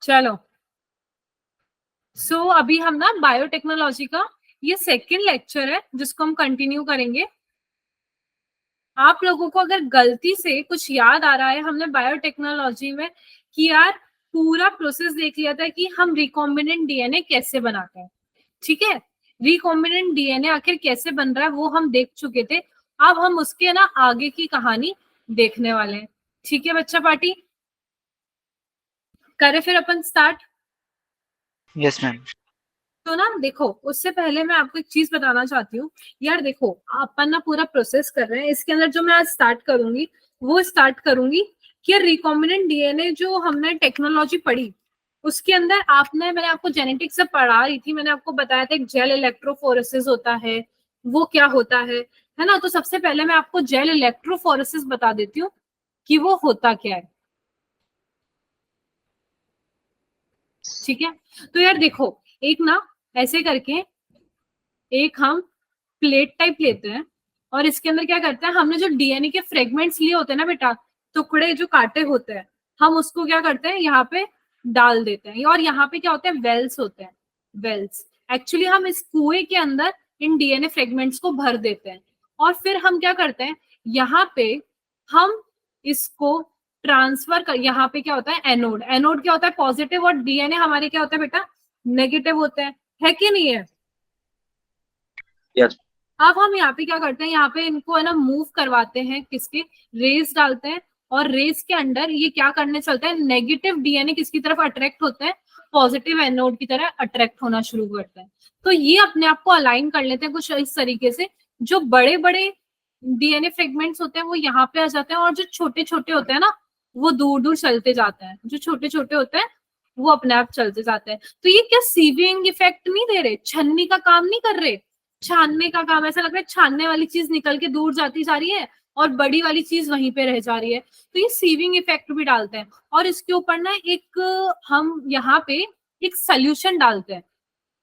चलो अभी हम ना बायोटेक्नोलॉजी का ये सेकंड लेक्चर है जिसको हम कंटिन्यू करेंगे। आप लोगों को अगर गलती से कुछ याद आ रहा है, हमने बायोटेक्नोलॉजी में कि यार पूरा प्रोसेस देख लिया था कि हम रिकॉम्बिनेंट डीएनए कैसे बनाते हैं, ठीक है। रिकॉम्बिनेंट डीएनए आखिर कैसे बन रहा है वो हम देख चुके थे। अब हम उसके ना आगे की कहानी देखने वाले हैं, ठीक है बच्चा पार्टी। करें फिर अपन स्टार्ट। Yes ma'am. तो ना देखो, उससे पहले मैं आपको एक चीज बताना चाहती हूँ। यार देखो, अपन ना पूरा प्रोसेस कर रहे हैं, इसके अंदर जो मैं आज स्टार्ट करूंगी वो स्टार्ट करूंगी कि रिकॉम्बिनेंट डीएनए जो हमने टेक्नोलॉजी पढ़ी उसके अंदर मैंने आपको जेनेटिक्स से पढ़ा रही थी, मैंने आपको बताया था एक जेल इलेक्ट्रोफोरेसिस होता है, वो क्या होता है ना। तो सबसे पहले मैं आपको जेल इलेक्ट्रोफोरेसिस बता देती हूँ कि वो होता क्या है, ठीक है। तो यार देखो, एक ना ऐसे करके एक हम प्लेट टाइप लेते हैं और इसके अंदर क्या करते हैं, हमने जो डीएनए के फ्रेगमेंट्स लिए होते हैं ना बेटा, टुकड़े जो काटे होते हैं, हम उसको क्या करते हैं यहाँ पे डाल देते हैं। और यहाँ पे क्या होते हैं, वेल्स होते हैं, वेल्स। एक्चुअली हम इस कुएं के अंदर इन डीएनए फ्रेगमेंट्स को भर देते हैं और फिर हम क्या करते हैं, यहाँ पे हम इसको ट्रांसफर कर, यहाँ पे क्या होता है एनोड, एनोड क्या होता है पॉजिटिव, और डीएनए हमारे क्या होता है बेटा नेगेटिव होते हैं, है कि नहीं है। यस। अब हम यहाँ पे क्या करते हैं, यहाँ पे इनको है ना मूव करवाते हैं, किसके रेस डालते हैं और रेस के अंदर ये क्या करने चलता है, नेगेटिव डीएनए किसकी तरफ अट्रैक्ट होता है, पॉजिटिव एनोड की तरह अट्रैक्ट होना शुरू करता है। तो ये अपने आप को अलाइन कर लेते हैं कुछ इस तरीके से, जो बड़े बड़े डीएनए फ्रेगमेंट्स होते हैं वो यहाँ पे आ जाते हैं और जो छोटे छोटे होते हैं ना वो दूर दूर चलते जाते हैं, जो छोटे छोटे होते हैं वो अपने आप चलते जाते हैं। तो ये क्या सीविंग इफेक्ट नहीं दे रहे, छन्नी का काम नहीं कर रहे, छानने का काम, ऐसा लग रहा है छानने वाली चीज निकल के दूर जाती जा रही है और बड़ी वाली चीज वहीं पे रह जा रही है। तो ये सीविंग इफेक्ट भी डालते हैं और इसके ऊपर ना एक हम यहाँ पे एक सोल्यूशन डालते हैं,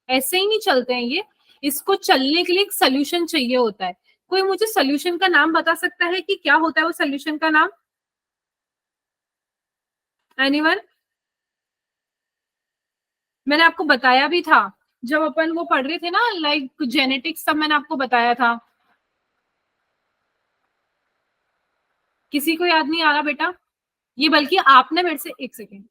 ऐसे ही नहीं चलते हैं ये, इसको चलने के लिए एक सोल्यूशन चाहिए होता है। कोई मुझे सोल्यूशन का नाम बता सकता है कि क्या होता है वो सोल्यूशन का नाम, एनीवन। मैंने आपको बताया भी था जब अपन वो पढ़ रहे थे ना लाइक जेनेटिक्स, तब मैंने आपको बताया था। किसी को याद नहीं आ रहा बेटा ये, बल्कि आपने मेरे से, एक सेकेंड,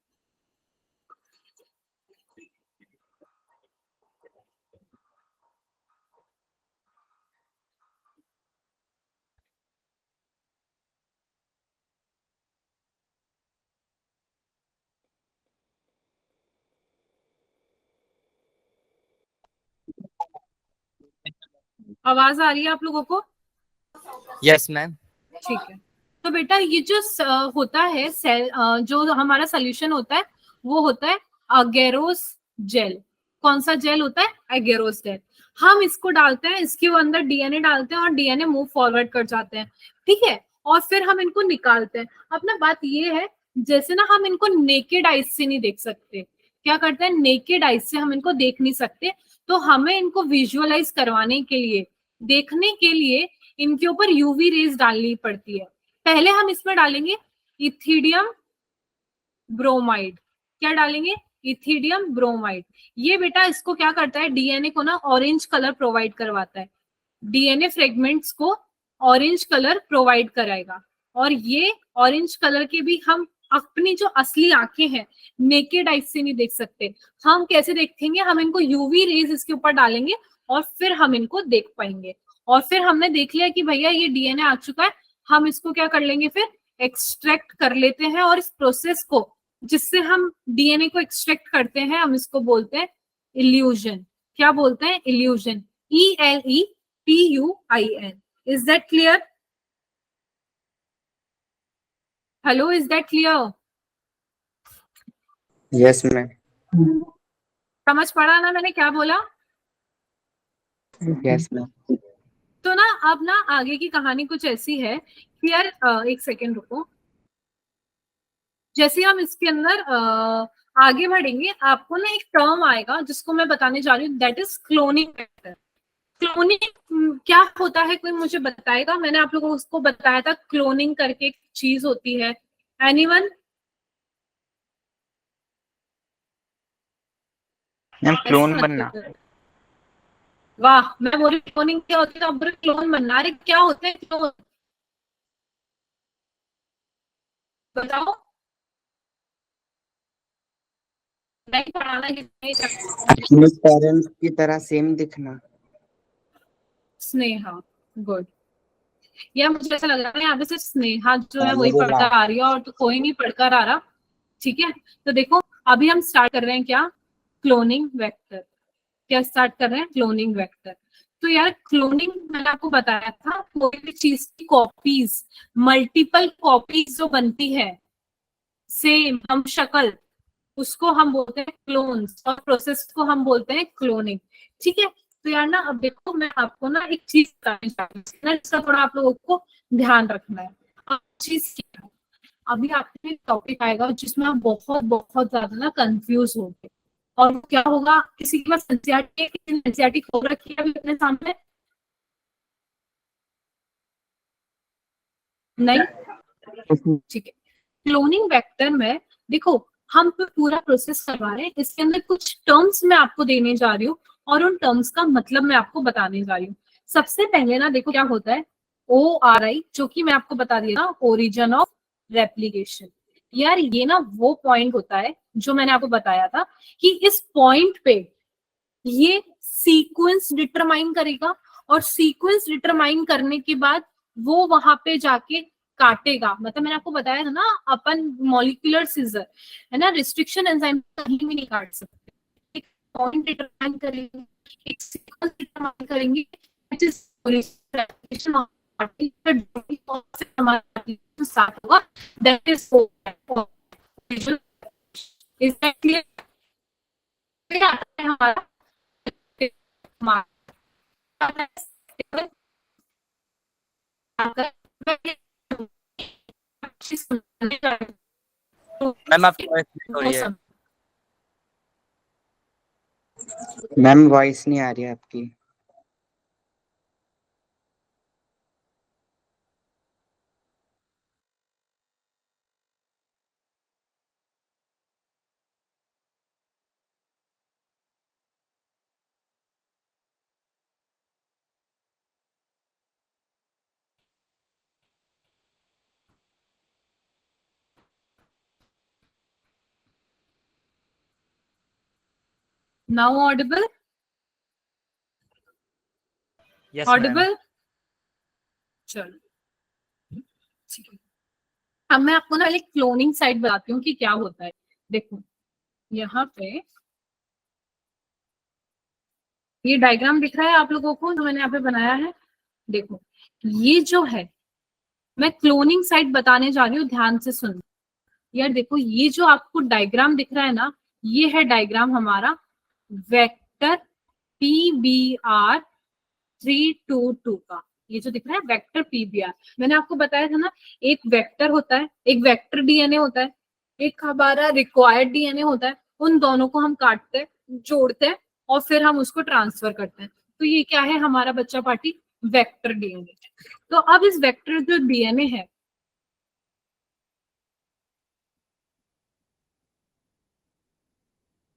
आवाज आ रही है आप लोगों को। Yes ma'am. ठीक है। तो बेटा ये जो होता है सेल, जो हमारा सोल्यूशन होता है वो होता है अगेरोस जेल। कौन सा जेल होता है, एगेरोस जेल। हम इसको डालते हैं, इसके अंदर डीएनए डालते हैं और डीएनए मूव फॉरवर्ड कर जाते हैं, ठीक है। और फिर हम इनको निकालते हैं। अब ना बात ये है, जैसे ना हम इनको नेकेड आइज से नहीं देख सकते, क्या करते हैं नेकेड आइज से हम इनको देख नहीं सकते, तो हमें इनको विजुअलाइज करवाने के लिए, देखने के लिए इनके ऊपर यूवी रेज डालनी पड़ती है। पहले हम इसमें डालेंगे इथिडियम ब्रोमाइड। क्या डालेंगे, इथिडियम ब्रोमाइड। ये बेटा इसको क्या करता है, डीएनए को ना ऑरेंज कलर प्रोवाइड करवाता है, डीएनए फ्रेगमेंट्स को ऑरेंज कलर प्रोवाइड कराएगा। और ये ऑरेंज कलर के भी हम अपनी जो असली आंखें हैं नेकेड आइज से नहीं देख सकते। हम कैसे देखेंगे, हम इनको यूवी रेज इसके ऊपर डालेंगे और फिर हम इनको देख पाएंगे। और फिर हमने देख लिया कि भैया ये डीएनए आ चुका है, हम इसको क्या कर लेंगे, फिर एक्सट्रैक्ट कर लेते हैं। और इस प्रोसेस को, जिससे हम डीएनए को एक्सट्रैक्ट करते हैं, हम इसको बोलते हैं इल्यूजन। क्या बोलते हैं, illusion, ELEPUIN। Is that clear? Hello, is that clear? Yes ma'am. समझ पड़ा ना मैंने क्या बोला। Yes ma'am. तो ना अब ना आगे की कहानी कुछ ऐसी है कि यार एक सेकेंड रुको। जैसे हम इसके अंदर आगे बढ़ेंगे, आपको ना एक टर्म आएगा जिसको मैं बताने जा रही हूँ, दैट इज क्लोनिंग। क्लोनिंग क्या होता है, कोई मुझे बताएगा। मैंने आप लोगों को उसको बताया था, क्लोनिंग करके एक चीज होती है, एनीवन। मैम क्लोन बनना। वाह, मैं बोल रही क्लोनिंग क्या होती है, अब क्लोन बनना। अरे क्या होते हैं क्लोन, बताओ। नहीं पढ़ाना कि नहीं अपने पेरेंट्स की तरह सेम दिखना। स्नेहा, गुड। या मुझे ऐसा लग रहा है यहाँ पे सिर्फ स्नेहा जो है वही मेरे पढ़कर आ रही है और तो कोई नहीं पढ़कर आ रहा। ठीक है, तो देखो अभी हम स्टार्ट कर रहे हैं क्या, क्लोनिंग वेक्टर। क्या स्टार्ट कर रहे हैं, क्लोनिंग वेक्टर। तो यार क्लोनिंग मैंने आपको बताया था, कोई भी चीज की कॉपीज, मल्टीपल कॉपीज जो बनती है, सेम हम शक्ल, उसको हम बोलते हैं क्लोन्स, और प्रोसेस को हम बोलते हैं क्लोनिंग। ठीक है, तो यार ना अब देखो मैं आपको ना एक चीज बताने जा रही हूँ, इसका थोड़ा आप लोगों को ध्यान रखना है। अब चीज क्या है, अभी आपके एक टॉपिक आएगा जिसमें आप बहुत बहुत ज्यादा ना कंफ्यूज होंगे। और वो क्या होगा, किसी के पास एनसीईआरटी है, किसी ने एनसीईआरटी खोल रखी है अभी अपने सामने? नहीं, ठीक है। क्लोनिंग वेक्टर में देखो हम पूरा प्रोसेस करवा रहे हैं, इसके अंदर कुछ टर्म्स मैं आपको देने जा रही हूँ और उन टर्म्स का मतलब मैं आपको बताने जा रही हूँ। सबसे पहले ना देखो क्या होता है, ORI, जो कि मैं आपको बता दिया ना, ओरिजिन ऑफ रेप्लिकेशन। यार ये ना वो पॉइंट होता है जो मैंने आपको बताया था कि इस पॉइंट पे ये सीक्वेंस डिटरमाइन करेगा, और सीक्वेंस डिटरमाइन करने के बाद वो वहां पे जाके काटेगा। मतलब मैंने आपको बताया था ना, अपन मॉलिक्यूलर सीजर है ना, रिस्ट्रिक्शन एंजाइम कहीं भी नहीं काट सकते। एक पॉइंट डिटरमाइन करेंगे, एक सीक्वेंस डिटरमाइन करेंगे, व्हिच इज रेप्लिकेशन ऑफ हमारा स्टार्ट होगा, that is is that clear हमारा। मैम आपकी वॉइस ब्रेक हो रही है। मैम वॉइस नहीं आ रही है आपकी। Now Audible, yes ma'am. Audible. चलो ठीक है, अब मैं आपको ना एक क्लोनिंग साइट बताती हूँ कि क्या होता है। देखो यहाँ पे ये डायग्राम दिख रहा है आप लोगों को जो मैंने यहाँ पे बनाया है। देखो ये जो है, मैं क्लोनिंग साइट बताने जा रही हूँ, ध्यान से सुन। यार देखो ये जो आपको डायग्राम दिख रहा है ना, ये है डायग्राम हमारा वेक्टर PBR322 का। ये जो दिख रहा है वेक्टर PBR, मैंने आपको बताया था ना, एक वेक्टर होता है, एक वेक्टर डीएनए होता है, एक हमारा रिक्वायर्ड डीएनए होता है। उन दोनों को हम काटते हैं, जोड़ते हैं और फिर हम उसको ट्रांसफर करते हैं। तो ये क्या है हमारा बच्चा पार्टी, वेक्टर डीएनए। तो अब इस वेक्टर जो डीएनए है,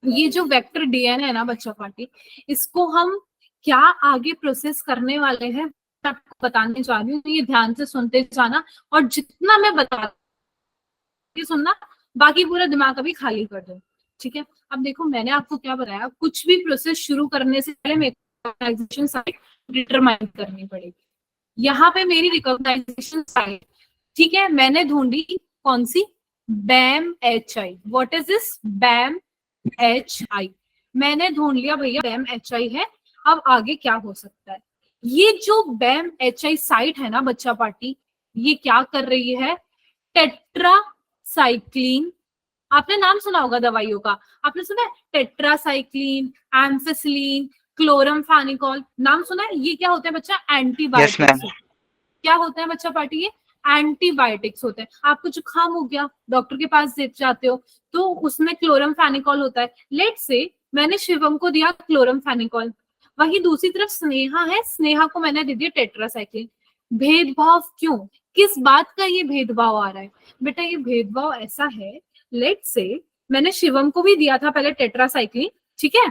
ये जो वेक्टर डीएनए है ना बच्चा पार्टी, इसको हम क्या आगे प्रोसेस करने वाले हैं मैं आपको बताने जा रही हूँ। ये ध्यान से सुनते जाना, और जितना मैं बताती सुनना, बाकी पूरा दिमाग अभी खाली कर दो। ठीक है, अब देखो मैंने आपको क्या बताया, कुछ भी प्रोसेस शुरू करने से पहले मेरे को रिकॉग्नाइजेशन साइट डिटरमाइन करनी पड़ेगी। यहाँ पे मेरी रिकॉग्नाइजेशन साइट, ठीक है, मैंने ढूंढी कौन सी, बैम HI। व्हाट इज दिस, बैम HI। मैंने ढूंढ लिया भैया बैम HI है। अब आगे क्या हो सकता है, ये जो बैम HI साइट है ना बच्चा पार्टी, ये क्या कर रही है, टेट्रासाइक्लिन। आपने नाम सुना होगा दवाइयों का, आपने सुना है टेट्रासाइक्लिन, एम्फिसिलिन, क्लोरमफेनिकोल, नाम सुना है? ये क्या होता है बच्चा, यस मैम। एंटीबायोटिक्स। क्या होता है बच्चा पार्टी, ये एंटीबायोटिक्स होते हैं। आपको जुकाम हो गया, डॉक्टर के पास जाते हो, तो उसमें क्लोरमफेनिकोल होता है। लेट से मैंने शिवम को दिया क्लोरमफेनिकोल, वही दूसरी तरफ स्नेहा है, स्नेहा को मैंने दे दिया टेट्रासाइक्लिन। भेदभाव क्यों, किस बात का ये भेदभाव आ रहा है बेटा, ये भेदभाव ऐसा है, लेट से मैंने शिवम को भी दिया था पहले टेट्रासाइक्लिन, ठीक है,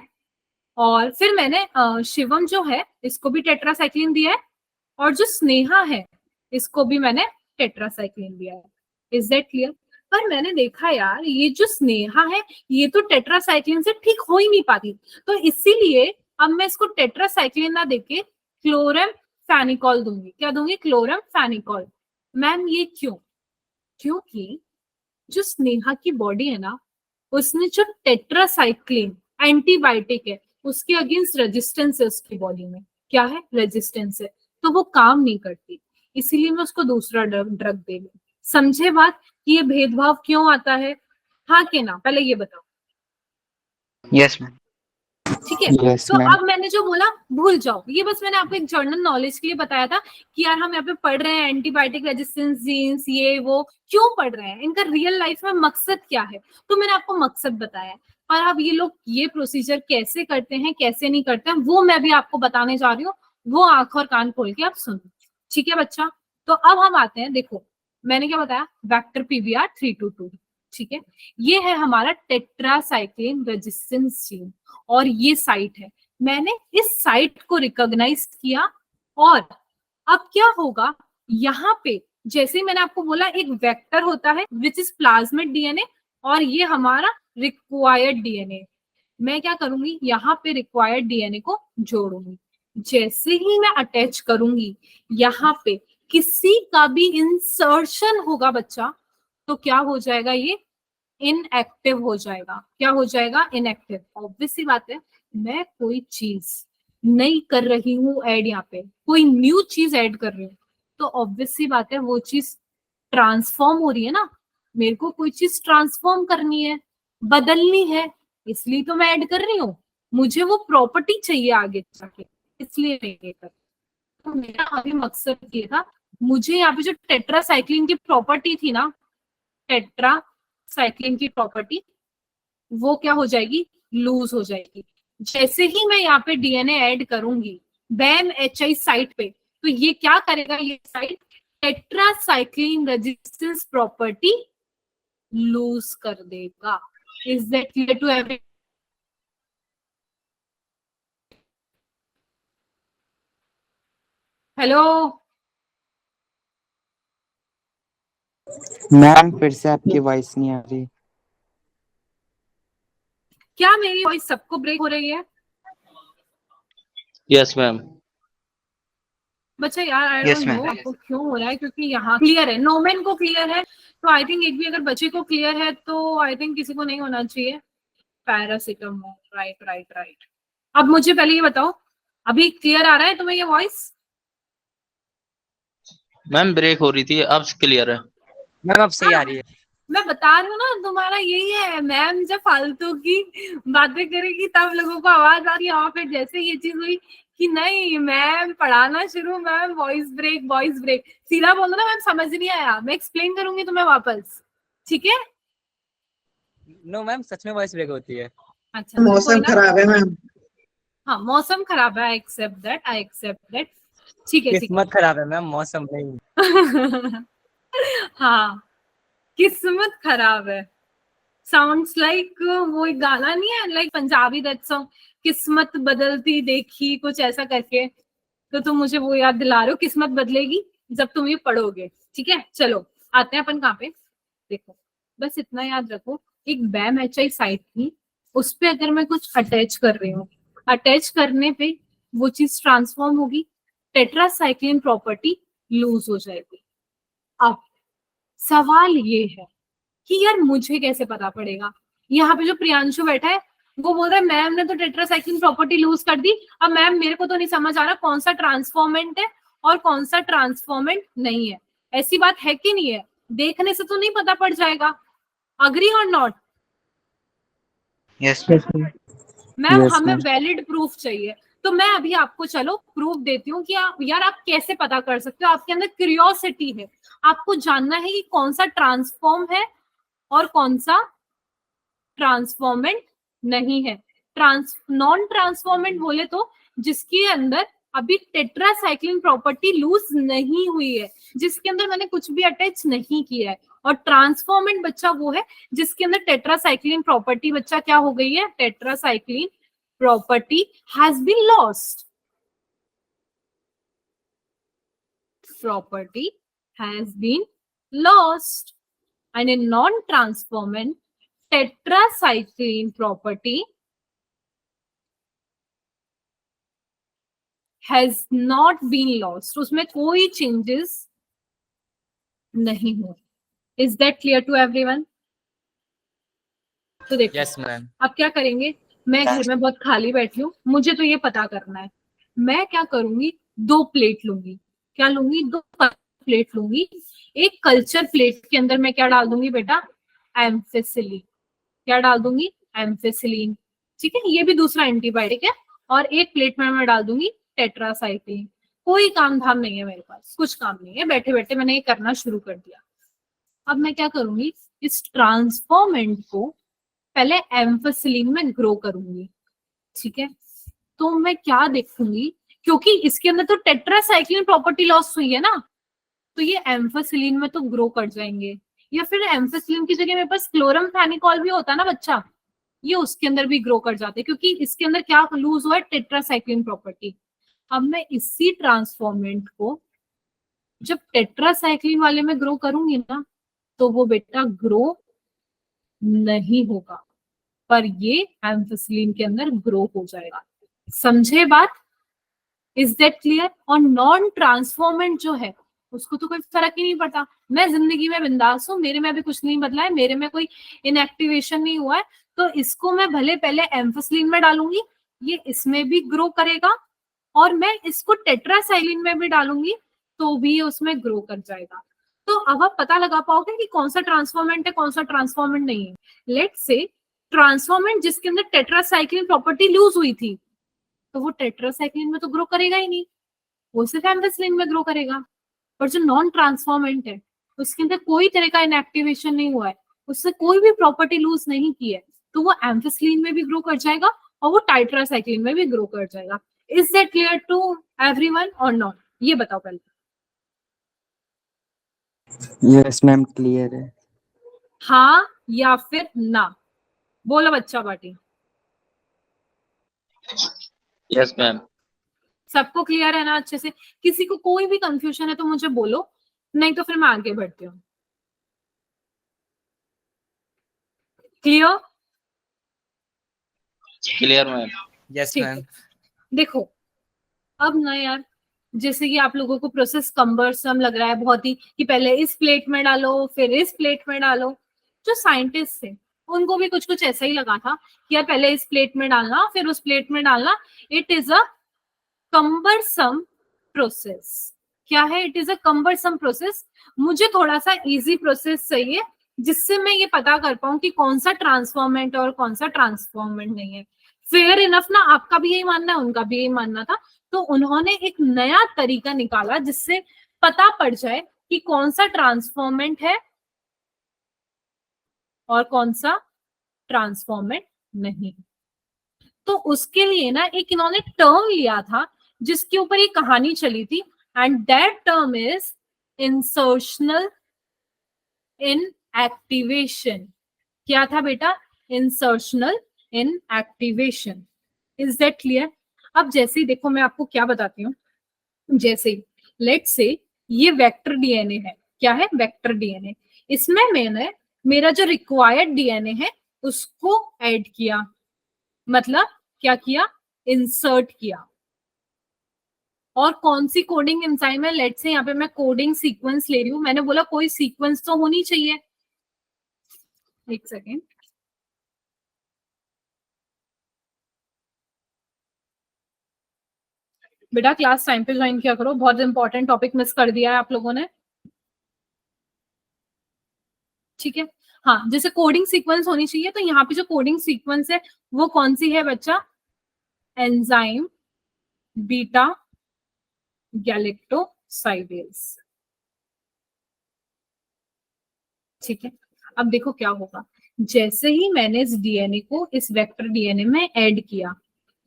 और फिर मैंने शिवम जो है इसको भी टेट्रासाइक्लिन दिया है, और जो स्नेहा है इसको भी मैंने टेट्रासाइक्लिन दिया है। Is that clear? पर मैंने देखा यार ये जो स्नेहा है ये तो टेट्रासाइक्लिन से ठीक हो ही नहीं पाती, तो इसीलिए अब मैं इसको टेट्रासाइक्लिन ना देके क्लोरम फेनिकॉल दूंगी। क्या दूंगी? क्लोरम फेनिकॉल। मैम ये क्यों? क्योंकि जो स्नेहा की बॉडी है ना, उसने जो टेट्रासाइक्लिन एंटीबायोटिक है उसके अगेंस्ट रेजिस्टेंस है, उसकी बॉडी में क्या है? रेजिस्टेंस है, तो वो काम नहीं करती, इसीलिए मैं उसको दूसरा ड्रग दे रही। समझे बात कि ये भेदभाव क्यों आता है? हाँ कि ना? पहले ये बताओ। Yes ma'am. ठीक है। Yes, तो ma'am. अब मैंने जो बोला भूल जाओ, ये बस मैंने आपको एक जर्नल नॉलेज के लिए बताया था कि यार हम यहाँ पे पढ़ रहे हैं एंटीबायोटिक रेजिस्टेंस जीन्स, ये वो क्यों पढ़ रहे हैं, इनका रियल लाइफ में मकसद क्या है, तो मैंने आपको मकसद बताया। और अब ये लोग ये प्रोसीजर कैसे करते हैं कैसे नहीं करते हैं वो मैं भी आपको बताने जा रही हूँ, वो आंख और कान खोल के आप सुनो। ठीक है बच्चा? तो अब हम आते हैं, देखो मैंने क्या बताया, वेक्टर पीवीआर 322। ठीक है, ये है हमारा टेट्रासाइक्लिन रेजिस्टेंस जीन, और ये साइट है, मैंने इस साइट को रिकॉग्नाइज किया। और अब क्या होगा, यहाँ पे जैसे मैंने आपको बोला एक वेक्टर होता है विच इज प्लाज्मिड डीएनए, और ये हमारा रिक्वायर्ड डीएनए। मैं क्या करूंगी, यहाँ पे रिक्वायर्ड डीएनए को जोड़ूंगी। जैसे ही मैं अटैच करूंगी, यहाँ पे किसी का भी इंसर्शन होगा बच्चा, तो क्या हो जाएगा, ये इनएक्टिव हो जाएगा। क्या हो जाएगा? इनएक्टिव। ऑब्वियस सी बात है, मैं कोई चीज नहीं कर रही हूँ ऐड, यहाँ पे कोई न्यू चीज ऐड कर रही हूँ, तो ऑब्वियस सी बात है वो चीज ट्रांसफॉर्म हो रही है ना। मेरे को कोई चीज ट्रांसफॉर्म करनी है, बदलनी है, इसलिए तो मैं ऐड कर रही हूँ, मुझे वो प्रॉपर्टी चाहिए आगे जाके, इसलिए मैं ये कर। तो मेरा अभी मकसद ये था, मुझे यहाँ पे जो टेट्रासाइक्लिन की प्रॉपर्टी थी ना, टेट्रासाइक्लिन की प्रॉपर्टी, वो क्या हो जाएगी, लूज हो जाएगी। जैसे ही मैं यहाँ पे डीएनए ऐड करूंगी बैम एचआई साइट पे, तो ये क्या करेगा, ये site tetracycline resistance property lose कर देगा। Is that clear to every? Hello ma'am फिर से आपकी वॉइस नहीं आ रही। क्या मेरी वॉइस सबको ब्रेक हो रही है? Yes ma'am. बच्चा यार आई Yes, डोंट ma'am. नो आपको क्यों हो रहा है, क्योंकि यहाँ क्लियर है, नोमेन को क्लियर है, तो आई थिंक एक भी अगर बच्चे को क्लियर है तो आई थिंक किसी को नहीं होना चाहिए। Paracetamol, right right right. अब मुझे पहले ये बताओ, अभी क्लियर आ रहा है तुम्हें ये वॉइस? मैम ब्रेक हो रही थी, अब क्लियर है। मैम अब सही आ रही है। मैं बता रही हूँ ना, तुम्हारा यही है, मैम जब फालतू की बातें करेगी तब लोगों को आवाज आ रही है, और फिर जैसे ये चीज हुई कि नहीं मैम पढ़ाना शुरू, ma'am voice break voice break, सीधा बोलो ना मैम समझ नहीं आया, मैं एक्सप्लेन करूंगी तुम्हें वापस। ठीक है? नो मैम सच में वॉइस ब्रेक होती है। अच्छा मौसम खराब है मैम। हाँ मौसम खराब है, I accept that, I accept that. ठीक है ठीक किस्मत खराब है मैम, मौसम नहीं। है हाँ किस्मत खराब है, साउंड्स लाइक वो एक गाना नहीं है, लाइक पंजाबी दैट सॉन्ग, किस्मत बदलती देखी कुछ ऐसा करके, तो तुम मुझे वो याद दिला रहे हो, किस्मत बदलेगी जब तुम ये पढ़ोगे। ठीक है चलो आते हैं अपन कहाँ पे, देखो बस इतना याद रखो, एक बैम एचआई साइट थी, उस पे अगर मैं कुछ अटैच कर रही हूँ, अटैच करने पे वो चीज ट्रांसफॉर्म होगी, टेट्रासाइक्लिन प्रॉपर्टी लूज हो जाएगी। अब सवाल ये है कि यार मुझे कैसे पता पड़ेगा, यहाँ पे जो प्रियांशु बैठा है वो बोल रहा है मैम ने तो टेट्रासाइक्लिन प्रॉपर्टी लूज कर दी, अब मैम मेरे को तो नहीं समझ आ रहा कौन सा ट्रांसफॉर्मेंट है और कौन सा ट्रांसफॉर्मेंट नहीं है। ऐसी बात है कि नहीं है? देखने से तो नहीं पता पड़ जाएगा, अग्री और नॉट? यस मैम Yes, हमें ma'am. वैलिड प्रूफ चाहिए, तो मैं अभी आपको चलो प्रूफ देती हूँ कि यार आप कैसे पता कर सकते हो, आपके अंदर क्यूरियोसिटी है, आपको जानना है कि कौन सा ट्रांसफॉर्म है और कौन सा ट्रांसफॉर्मेंट नहीं है। नॉन ट्रांसफॉर्मेंट बोले तो जिसके अंदर अभी टेट्रासाइक्लिन प्रॉपर्टी लूज नहीं हुई है, जिसके अंदर मैंने कुछ भी अटैच नहीं किया है, और ट्रांसफॉर्मेंट बच्चा वो है जिसके अंदर टेट्रासाइक्लिन प्रॉपर्टी बच्चा क्या हो गई है, tetracycline property has been lost. Property has been lost. And in non-transformant, tetracycline property has not been lost. उसमें कोई changes नहीं हुए. Is that clear to everyone? तो देखो, Yes, ma'am. अब क्या करेंगे, मैं घर में बहुत खाली बैठी हूँ, मुझे तो ये पता करना है. मैं क्या करूंगी, 2 प्लेट लूंगी. क्या लूंगी, 2 प्लेट लूंगी. एक कल्चर प्लेट के अंदर मैं क्या डाल दूंगी बेटा, एम्फिसिलिन. क्या डाल दूंगी, एम्फिसिलिन. ठीक है, ये भी दूसरा एंटीबायोटिक है. और एक प्लेट में मैं डाल दूंगी टेट्रासाइक्लिन. कोई काम धाम नहीं है मेरे पास, कुछ काम नहीं है, बैठे बैठे मैंने ये करना शुरू कर दिया. अब मैं क्या करूंगी, इस ट्रांसफॉर्मेंट को पहले एम्फिसिलिन में ग्रो करूंगी. ठीक है, तो मैं क्या देखूंगी, क्योंकि इसके अंदर तो टेट्रासाइक्लिन प्रॉपर्टी लॉस हुई है ना, तो ये एम्फिसिलिन में तो ग्रो कर जाएंगे. या फिर एम्फिसिलिन की जगह मेरे पास क्लोरमफेनिकॉल भी होता है ना बच्चा, ये उसके अंदर भी ग्रो कर जाते हैं, क्योंकि इसके अंदर क्या लूज हुआ है, टेट्रासाइक्लिन प्रॉपर्टी. अब मैं इसी ट्रांसफॉर्मेंट को जब टेट्रासाइक्लिन वाले में ग्रो करूंगी ना, तो वो बेटा ग्रो नहीं होगा, पर ये एम्फिसिलिन के अंदर ग्रो हो जाएगा. समझे बात? Is that clear? और नॉन ट्रांसफॉर्मेंट जो है उसको तो कोई फर्क ही नहीं पड़ता. मैं जिंदगी में बिंदास हूँ, मेरे में अभी कुछ नहीं बदला है, मेरे में कोई इनएक्टिवेशन नहीं हुआ है, तो इसको मैं भले पहले एम्फिसिलिन में डालूंगी, ये इसमें भी ग्रो करेगा, और मैं इसको टेट्रासाइक्लिन में भी डालूंगी तो भी उसमें ग्रो कर जाएगा. तो अब आप पता लगा पाओगे कि कौन सा ट्रांसफॉर्मेंट है, कौन सा ट्रांसफॉर्मेंट नहीं है. लेट्स से ट्रांसफॉर्मेंट जिसके अंदर टेट्रासाइक्लिन प्रॉपर्टी लूज हुई थी, तो वो टेट्रासाइक्लिन में तो ग्रो करेगा ही नहीं, वो सिर्फ एम्फिसिलिन में ग्रो करेगा. पर जो नॉन ट्रांसफॉर्मेंट है उसके अंदर कोई तरह का इनएक्टिवेशन नहीं हुआ है, उससे कोई भी प्रॉपर्टी लूज नहीं की है, तो वो एम्फिसिलिन में भी ग्रो कर जाएगा और वो टेट्रासाइक्लिन में भी ग्रो कर जाएगा. Is that clear to everyone और नॉट? ये बताओ पहले. यस मैम, क्लियर है. हाँ या फिर ना, बोलो बच्चा पार्टी. Yes ma'am. सबको क्लियर है ना अच्छे से? किसी को कोई भी कंफ्यूजन है तो मुझे बोलो, नहीं तो फिर मैं आगे बढ़ती हूँ. क्लियर? Clear ma'am. Yes, ठीक ma'am. है. देखो, अब ना यार, जैसे कि आप लोगों को प्रोसेस कम्बरसम लग रहा है बहुत ही, कि पहले इस प्लेट में डालो फिर इस प्लेट में डालो. जो साइंटिस्ट थे उनको भी कुछ कुछ ऐसा ही लगा था कि यार पहले इस प्लेट में डालना फिर उस प्लेट में डालना. It is a cumbersome process. क्या है? It is a cumbersome process. मुझे थोड़ा सा इजी प्रोसेस चाहिए जिससे मैं ये पता कर पाऊं कि कौन सा ट्रांसफॉर्मेंट है और कौन सा ट्रांसफॉर्मेंट नहीं है. फेयर इनफ ना, आपका भी यही मानना है, उनका भी यही मानना था, तो उन्होंने एक नया तरीका निकाला जिससे पता पड़ जाए कि कौन सा ट्रांसफॉर्मेंट है और कौन सा ट्रांसफॉर्मेंट नहीं. तो उसके लिए ना एक इन्होंने टर्म लिया था जिसके ऊपर ये कहानी चली थी, and that term is insertional inactivation. क्या था बेटा? Insertional inactivation. Is that clear? अब जैसे ही देखो, मैं आपको क्या बताती हूँ. जैसे लेट्स से ये वेक्टर डीएनए है. क्या है? Vector DNA. इसमें मैंने मेरा जो रिक्वायर्ड डीएनए है उसको ऐड किया, मतलब क्या किया? इंसर्ट किया. और कौन सी कोडिंग एंजाइम है? लेट्स से यहाँ पे मैं कोडिंग सीक्वेंस ले रही हूँ. मैंने बोला कोई सीक्वेंस तो होनी चाहिए. एक सेकेंड. बेटा क्लास टाइम पे ज्वाइन किया करो, बहुत इंपॉर्टेंट टॉपिक मिस कर दिया है आप लोगों ने. ठीक है. हाँ, जैसे कोडिंग सीक्वेंस होनी चाहिए, तो यहाँ पे जो कोडिंग सीक्वेंस है वो कौन सी है बच्चा? Enzyme beta galactosidase. ठीक है. अब देखो क्या होगा, जैसे ही मैंने इस डीएनए को इस वेक्टर डीएनए में ऐड किया,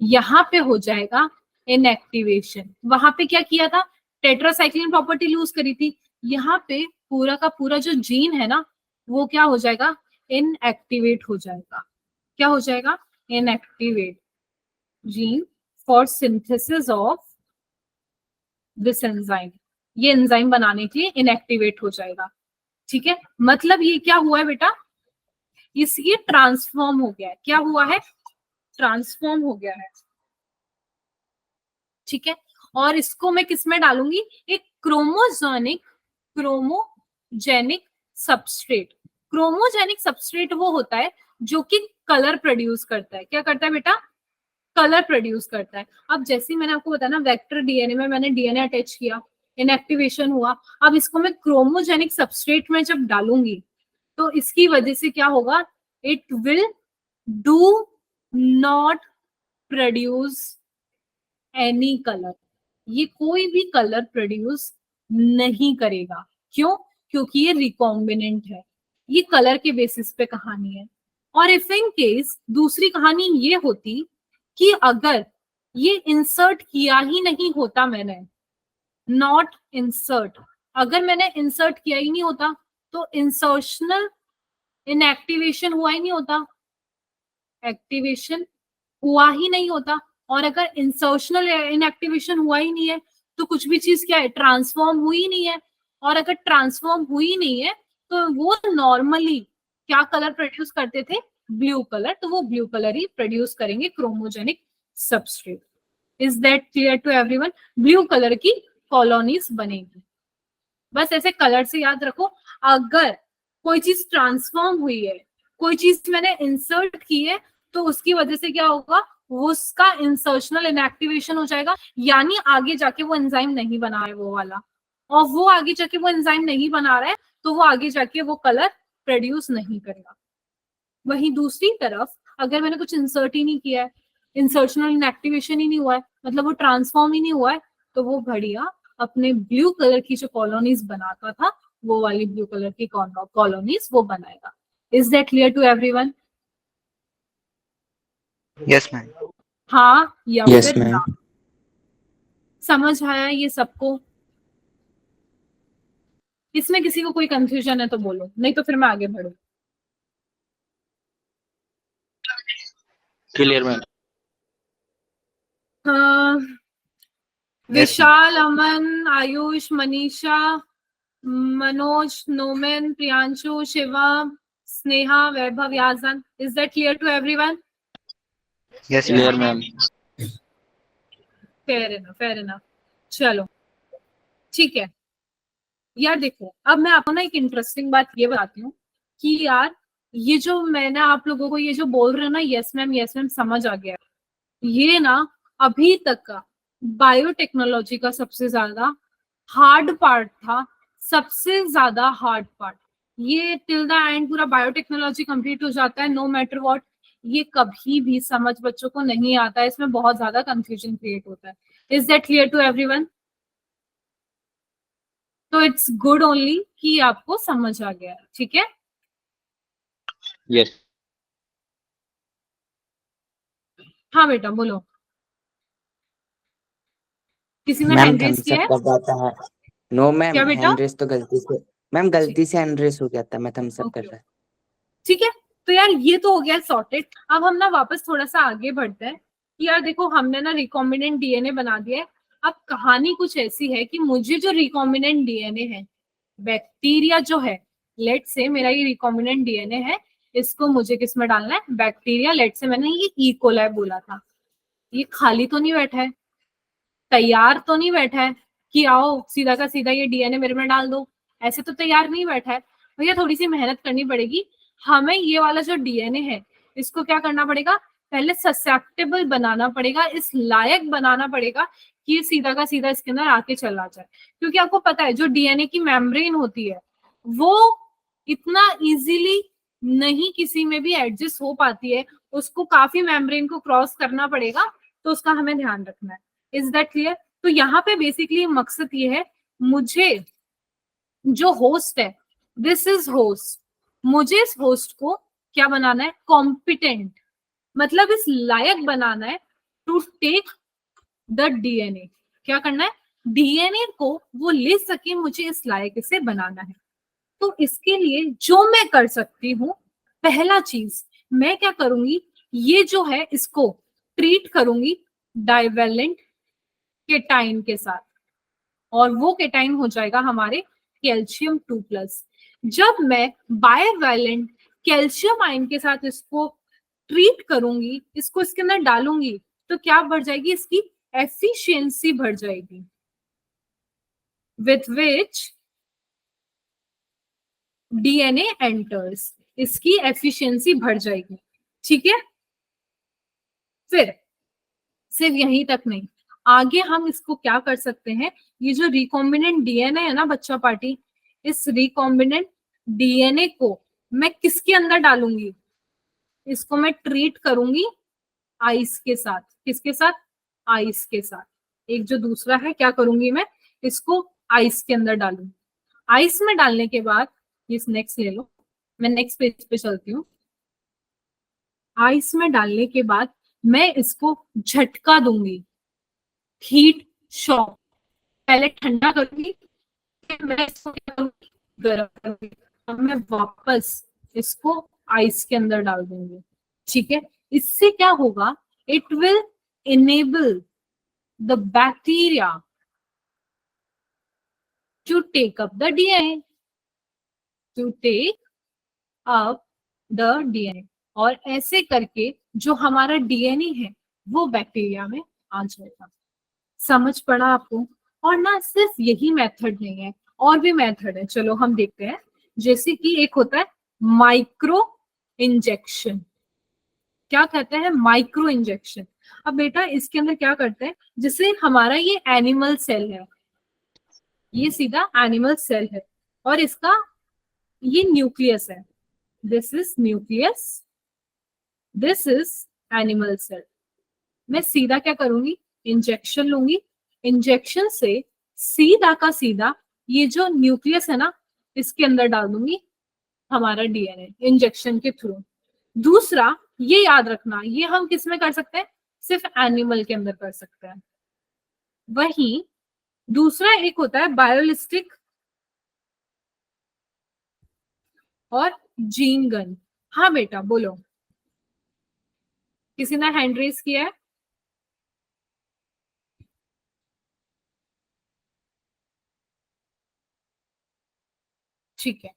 यहाँ पे हो जाएगा इनएक्टिवेशन. वहां पे क्या किया था? टेट्रासाइक्लिन प्रॉपर्टी लूज करी थी. यहाँ पे पूरा का पूरा जो जीन है ना, वो क्या हो जाएगा? इनएक्टिवेट हो जाएगा. क्या हो जाएगा? Inactivate. gene for synthesis of this enzyme. ये एंजाइम बनाने के लिए इनएक्टिवेट हो जाएगा, ठीक है। मतलब ये क्या हुआ है बेटा, ये ट्रांसफॉर्म हो गया है। क्या हुआ है, ट्रांसफॉर्म हो गया है, ठीक है। और इसको मैं किस में डालूंगी, एक क्रोमोजेनिक सबस्ट्रेट। क्रोमोजेनिक सबस्ट्रेट वो होता है जो कि कलर प्रोड्यूस करता है। क्या करता है बेटा, कलर प्रोड्यूस करता है। अब जैसे मैंने आपको बताया ना, वेक्टर डीएनए में मैंने डीएनए अटैच किया, इनएक्टिवेशन हुआ, अब इसको मैं क्रोमोजेनिक सबस्ट्रेट में जब डालूंगी तो इसकी वजह से क्या होगा, it will do not produce any colour. ये कोई भी कलर प्रोड्यूस नहीं करेगा। क्यों, क्योंकि ये रिकॉम्बिनेंट है। ये कलर के बेसिस पे कहानी है। और इफ इन केस दूसरी कहानी ये होती कि अगर ये इंसर्ट किया ही नहीं होता मैंने, नॉट इंसर्ट, अगर मैंने इंसर्ट किया ही नहीं होता तो इंसर्शनल इनएक्टिवेशन हुआ ही नहीं होता, एक्टिवेशन हुआ ही नहीं होता। और अगर इंसर्शनल इनएक्टिवेशन हुआ ही नहीं है तो कुछ भी चीज क्या है, ट्रांसफॉर्म हुई नहीं है। और अगर ट्रांसफॉर्म हुई नहीं है तो वो नॉर्मली क्या कलर प्रोड्यूस करते थे, ब्लू कलर, तो वो ब्लू कलर ही प्रोड्यूस करेंगे chromogenic substrate. Is that clear to everyone? Blue colour की कॉलोनीज बनेगी। बस ऐसे कलर से याद रखो, अगर कोई चीज ट्रांसफॉर्म हुई है, कोई चीज मैंने इंसर्ट की है, तो उसकी वजह से क्या होगा, उसका इंसर्शनल इनएक्टिवेशन हो जाएगा, यानी आगे जाके वो एंजाइम नहीं बना है वो वाला, और वो आगे जाके वो एंजाइम नहीं बना रहा है तो वो आगे जाके वो कलर प्रोड्यूस नहीं करेगा। वहीं दूसरी तरफ अगर मैंने कुछ इंसर्ट ही नहीं किया है, इंसर्शनल इनएक्टिवेशन ही नहीं हुआ है, मतलब वो ट्रांसफॉर्म ही नहीं हुआ है, तो वो बढ़िया अपने ब्लू कलर की जो कॉलोनीज बनाता था, वो वाली ब्लू कलर की कॉलोनीज वो बनाएगा। Is that clear to everyone? Yes ma'am. हाँ या यस फिर मैम। ना? समझ आया ये सबको? इसमें किसी को कोई कंफ्यूजन है तो बोलो, नहीं तो फिर मैं आगे बढ़ू। Clear ma'am. Vishal, Aman, Ayush, Manisha, Manoj, Noman, Priyanshu, Shivam, Sneha, Vaibhav, Yajan, is that clear to everyone? Yes clear ma'am. Fair enough, fair enough. चलो ठीक है यार, देखो अब मैं आपको ना एक इंटरेस्टिंग बात ये बताती हूँ कि यार ये जो मैंने आप लोगों को ये जो बोल रहे हो ना, यस मैम समझ आ गया, ये ना अभी तक का बायोटेक्नोलॉजी का सबसे ज्यादा हार्ड पार्ट था, सबसे ज्यादा हार्ड पार्ट। ये टिल द एंड पूरा बायोटेक्नोलॉजी कंप्लीट हो जाता है, नो मैटर व्हाट, ये कभी भी समझ बच्चों को नहीं आता है, इसमें बहुत ज्यादा कंफ्यूजन क्रिएट होता है। Is that clear to everyone? तो इट्स गुड ओनली कि आपको समझ आ गया है, ठीक है। यस हाँ बेटा बोलो, किसी ने मैम हैंड रेज थम्स किया अप है? कर जाता है। नो मैम, क्या बेटा? हैंड रेस तो गलती से, मैम गलती से हैंड रेस हो गया था, मैं थम्स अप कर रहा। ठीक है, तो यार ये तो हो गया सॉर्टेड। अब हम ना वापस थोड़ा सा आगे बढ़ते हैं कि यार देखो हमने ना रिकॉम्बिनेंट डीएनए बना दिया है। अब कहानी कुछ ऐसी है कि मुझे जो रिकॉम्बिनेंट डीएनए है, बैक्टीरिया जो है, लेट से मेरा ये रिकॉम्बिनेंट डीएनए है, इसको मुझे किस में डालना है, बैक्टीरिया। लेट से मैंने ये ई कोलाई बोला था, ये खाली तो नहीं बैठा है, तैयार तो नहीं बैठा है कि आओ सीधा का सीधा ये डीएनए मेरे में डाल दो, ऐसे तो तैयार नहीं बैठा है भैया, थोड़ी सी मेहनत करनी पड़ेगी। हमें ये वाला जो डीएनए है इसको क्या करना पड़ेगा, पहले ससेप्टेबल बनाना पड़ेगा, इस लायक बनाना पड़ेगा कि ये सीधा का सीधा इसके अंदर आके चला जाए। क्योंकि आपको पता है जो डीएनए की मेम्ब्रेन होती है वो इतना इजीली नहीं किसी में भी एडजस्ट हो पाती है, उसको काफी मेम्ब्रेन को क्रॉस करना पड़ेगा, तो उसका हमें ध्यान रखना है। Is that clear? तो यहाँ पे बेसिकली मकसद ये है, मुझे जो होस्ट है, दिस इज होस्ट, मुझे इस होस्ट को क्या बनाना है, कॉम्पिटेंट, मतलब इस लायक बनाना है टू टेक द डीएनए। क्या करना है, डीएनए को वो ले सके, मुझे इस लायक से बनाना है। तो इसके लिए जो मैं कर सकती हूँ, पहला चीज मैं क्या करूंगी, ये जो है इसको ट्रीट करूंगी डाइवेलेंट केटाइन के साथ, और वो केटाइन हो जाएगा हमारे कैल्शियम 2+। जब मैं बायवैलेंट कैल्शियम आयन के साथ इसको ट्रीट करूंगी, इसको इसके अंदर डालूंगी, तो क्या बढ़ जाएगी, इसकी एफिशिएंसी बढ़ जाएगी, विथ विच डीएनए एंटर्स, इसकी एफिशिएंसी बढ़ जाएगी। ठीक है, फिर सिर्फ यहीं तक नहीं, आगे हम इसको क्या कर सकते हैं, ये जो रिकॉम्बिनेंट डीएनए है ना बच्चा पार्टी, इस रिकॉम्बिनेंट डीएनए को मैं किसके अंदर डालूंगी, इसको मैं ट्रीट करूंगी आइस के साथ। किसके साथ, आइस के साथ। एक जो दूसरा है क्या करूंगी मैं, इसको आइस के अंदर डालूंगी। आइस में डालने के बाद, इस नेक्स्ट ले लो, मैं नेक्स्ट पेज पे चलती हूँ। आइस में डालने के बाद मैं इसको झटका दूंगी, हीट शॉक, पहले ठंडा करूंगी, फिर मैं इसको क्या करूंगी, गर्म करूंगी, अब मैं वापस इसको आइस के अंदर डाल दूंगी। ठीक है, इससे क्या होगा, it will enable the bacteria to take up the DNA, to take up the DNA, और ऐसे करके जो हमारा डीएनए है वो बैक्टीरिया में आ जाएगा। समझ पड़ा आपको? और ना सिर्फ यही मेथड नहीं है, और भी मेथड है, चलो हम देखते हैं। जैसे कि एक होता है माइक्रो इंजेक्शन। क्या कहते हैं, माइक्रो इंजेक्शन। अब बेटा इसके अंदर क्या करते हैं, जैसे हमारा ये एनिमल सेल है, ये सीधा एनिमल सेल है, और इसका ये न्यूक्लियस है, this is nucleus, this is animal cell. मैं सीधा क्या करूंगी, इंजेक्शन लूंगी, इंजेक्शन से सीधा का सीधा ये जो न्यूक्लियस है ना, इसके अंदर डाल दूंगी हमारा डीएनए इंजेक्शन के थ्रू। दूसरा ये याद रखना, ये हम किस में कर सकते हैं, सिर्फ एनिमल के अंदर कर सकते हैं। वहीं दूसरा एक होता है बायोलिस्टिक और जीन गन। हाँ बेटा बोलो, किसी ने हैंड रेज किया है? ठीक है,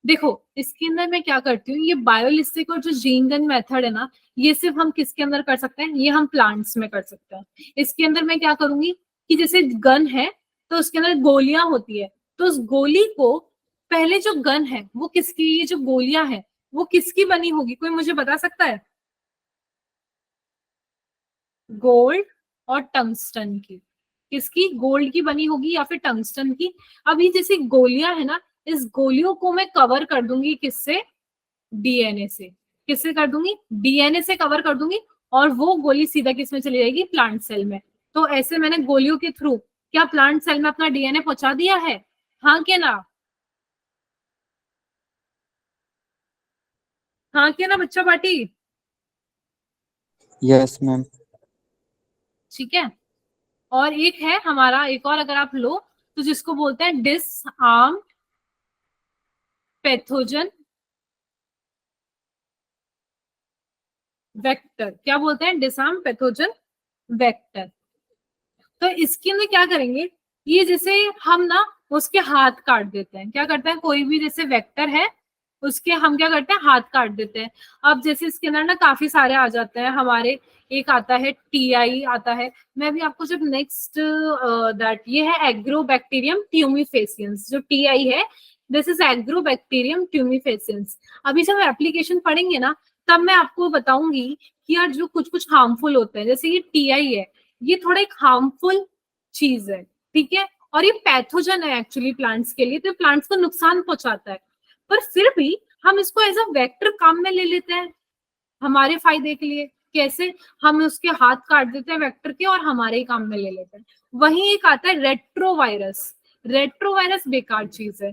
देखो इसके अंदर मैं क्या करती हूँ, ये बायोलिस्टिक और जो जीन गन मेथड है ना, ये सिर्फ हम किसके अंदर कर सकते हैं, ये हम प्लांट्स में कर सकते हैं। इसके अंदर मैं क्या करूंगी कि जैसे गन है तो उसके अंदर गोलियां होती है, तो उस गोली को पहले जो गन है वो किसकी, ये जो गोलियां है वो किसकी बनी होगी, कोई मुझे बता सकता है? गोल्ड और टंगस्टन की। किसकी, गोल्ड की बनी होगी या फिर टंगस्टन की। अभी जैसे गोलियां है ना, इस गोलियों को मैं कवर कर दूंगी किससे, डीएनए से। किससे कर दूंगी, डीएनए से कवर कर दूंगी, और वो गोली सीधा किस में चली जाएगी, प्लांट सेल में। तो ऐसे मैंने गोलियों के थ्रू क्या प्लांट सेल में अपना डीएनए पहुंचा दिया है, हाँ क्या ना, हाँ क्या ना बच्चा पार्टी? Yes ma'am. ठीक है, और एक है हमारा, एक और अगर आप लो तो जिसको बोलते हैं डिसआर्म पैथोजन वेक्टर। क्या बोलते हैं, डिसआर्म पैथोजन वेक्टर। तो इसके अंदर क्या करेंगे, ये जैसे हम ना उसके हाथ काट देते हैं, क्या करते हैं, कोई भी जैसे वेक्टर है उसके हम क्या करते हैं, हाथ काट देते हैं। अब जैसे इसके अंदर ना काफी सारे आ जाते हैं हमारे, एक आता है टीआई आता है, मैं भी आपको जब नेक्स्ट दैट, ये है एग्रोबैक्टीरियम ट्यूमिफेसियंस, जो टीआई है दिस इज एग्रोबैक्टीरियम ट्यूमिफेसियंस। अभी जब एप्लीकेशन पढ़ेंगे ना तब मैं आपको बताऊंगी कि यार जो कुछ कुछ हार्मफुल होते हैं, जैसे ये टीआई है, ये थोड़ा एक हार्मफुल चीज है, ठीक है, और ये पैथोजन है एक्चुअली प्लांट्स के लिए, तो प्लांट्स को नुकसान पहुंचाता है, पर फिर भी हम इसको एज अ वेक्टर काम में ले लेते हैं हमारे फायदे के लिए। कैसे, हम उसके हाथ काट देते हैं वेक्टर के और हमारे ही काम में ले लेते हैं। वहीं एक आता है रेट्रोवायरस। रेट्रोवायरस बेकार चीज है,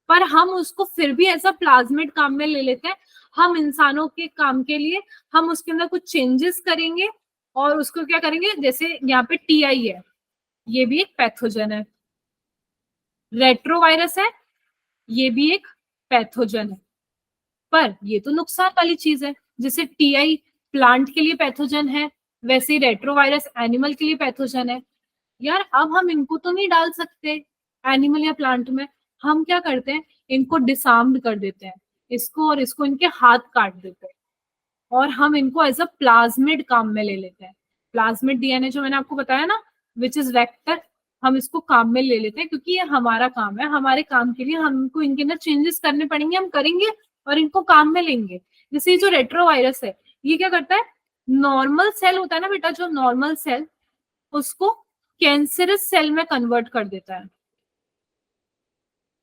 पर हम उसको फिर भी ऐसा प्लाज्मिड काम में ले लेते हैं। हम इंसानों के काम के लिए हम उसके अंदर कुछ चेंजेस करेंगे और उसको क्या करेंगे, जैसे यहाँ पे टीआई है, ये भी एक पैथोजन है, रेट्रोवायरस है, ये भी एक पैथोजन है, पर ये तो नुकसान वाली चीज है। जैसे टीआई प्लांट के लिए पैथोजन है, वैसे ही रेट्रोवायरस एनिमल के लिए पैथोजन है। यार अब हम इनको तो नहीं डाल सकते एनिमल या प्लांट में, हम क्या करते हैं, इनको डिसार्म्ड कर देते हैं, इसको और इसको, इनके हाथ काट देते हैं और हम इनको एज अ प्लाज्मिड काम में ले लेते हैं। प्लाज्मिड डीएनए जो मैंने आपको बताया ना, विच इज वेक्टर, हम इसको काम में ले लेते हैं क्योंकि ये हमारा काम है। हमारे काम के लिए हमको इनके अंदर चेंजेस करने पड़ेंगे, हम करेंगे और इनको काम में लेंगे। जैसे जो रेट्रोवायरस है, ये क्या करता है, नॉर्मल सेल होता है ना बेटा, जो नॉर्मल सेल, उसको कैंसरस सेल में कन्वर्ट कर देता है।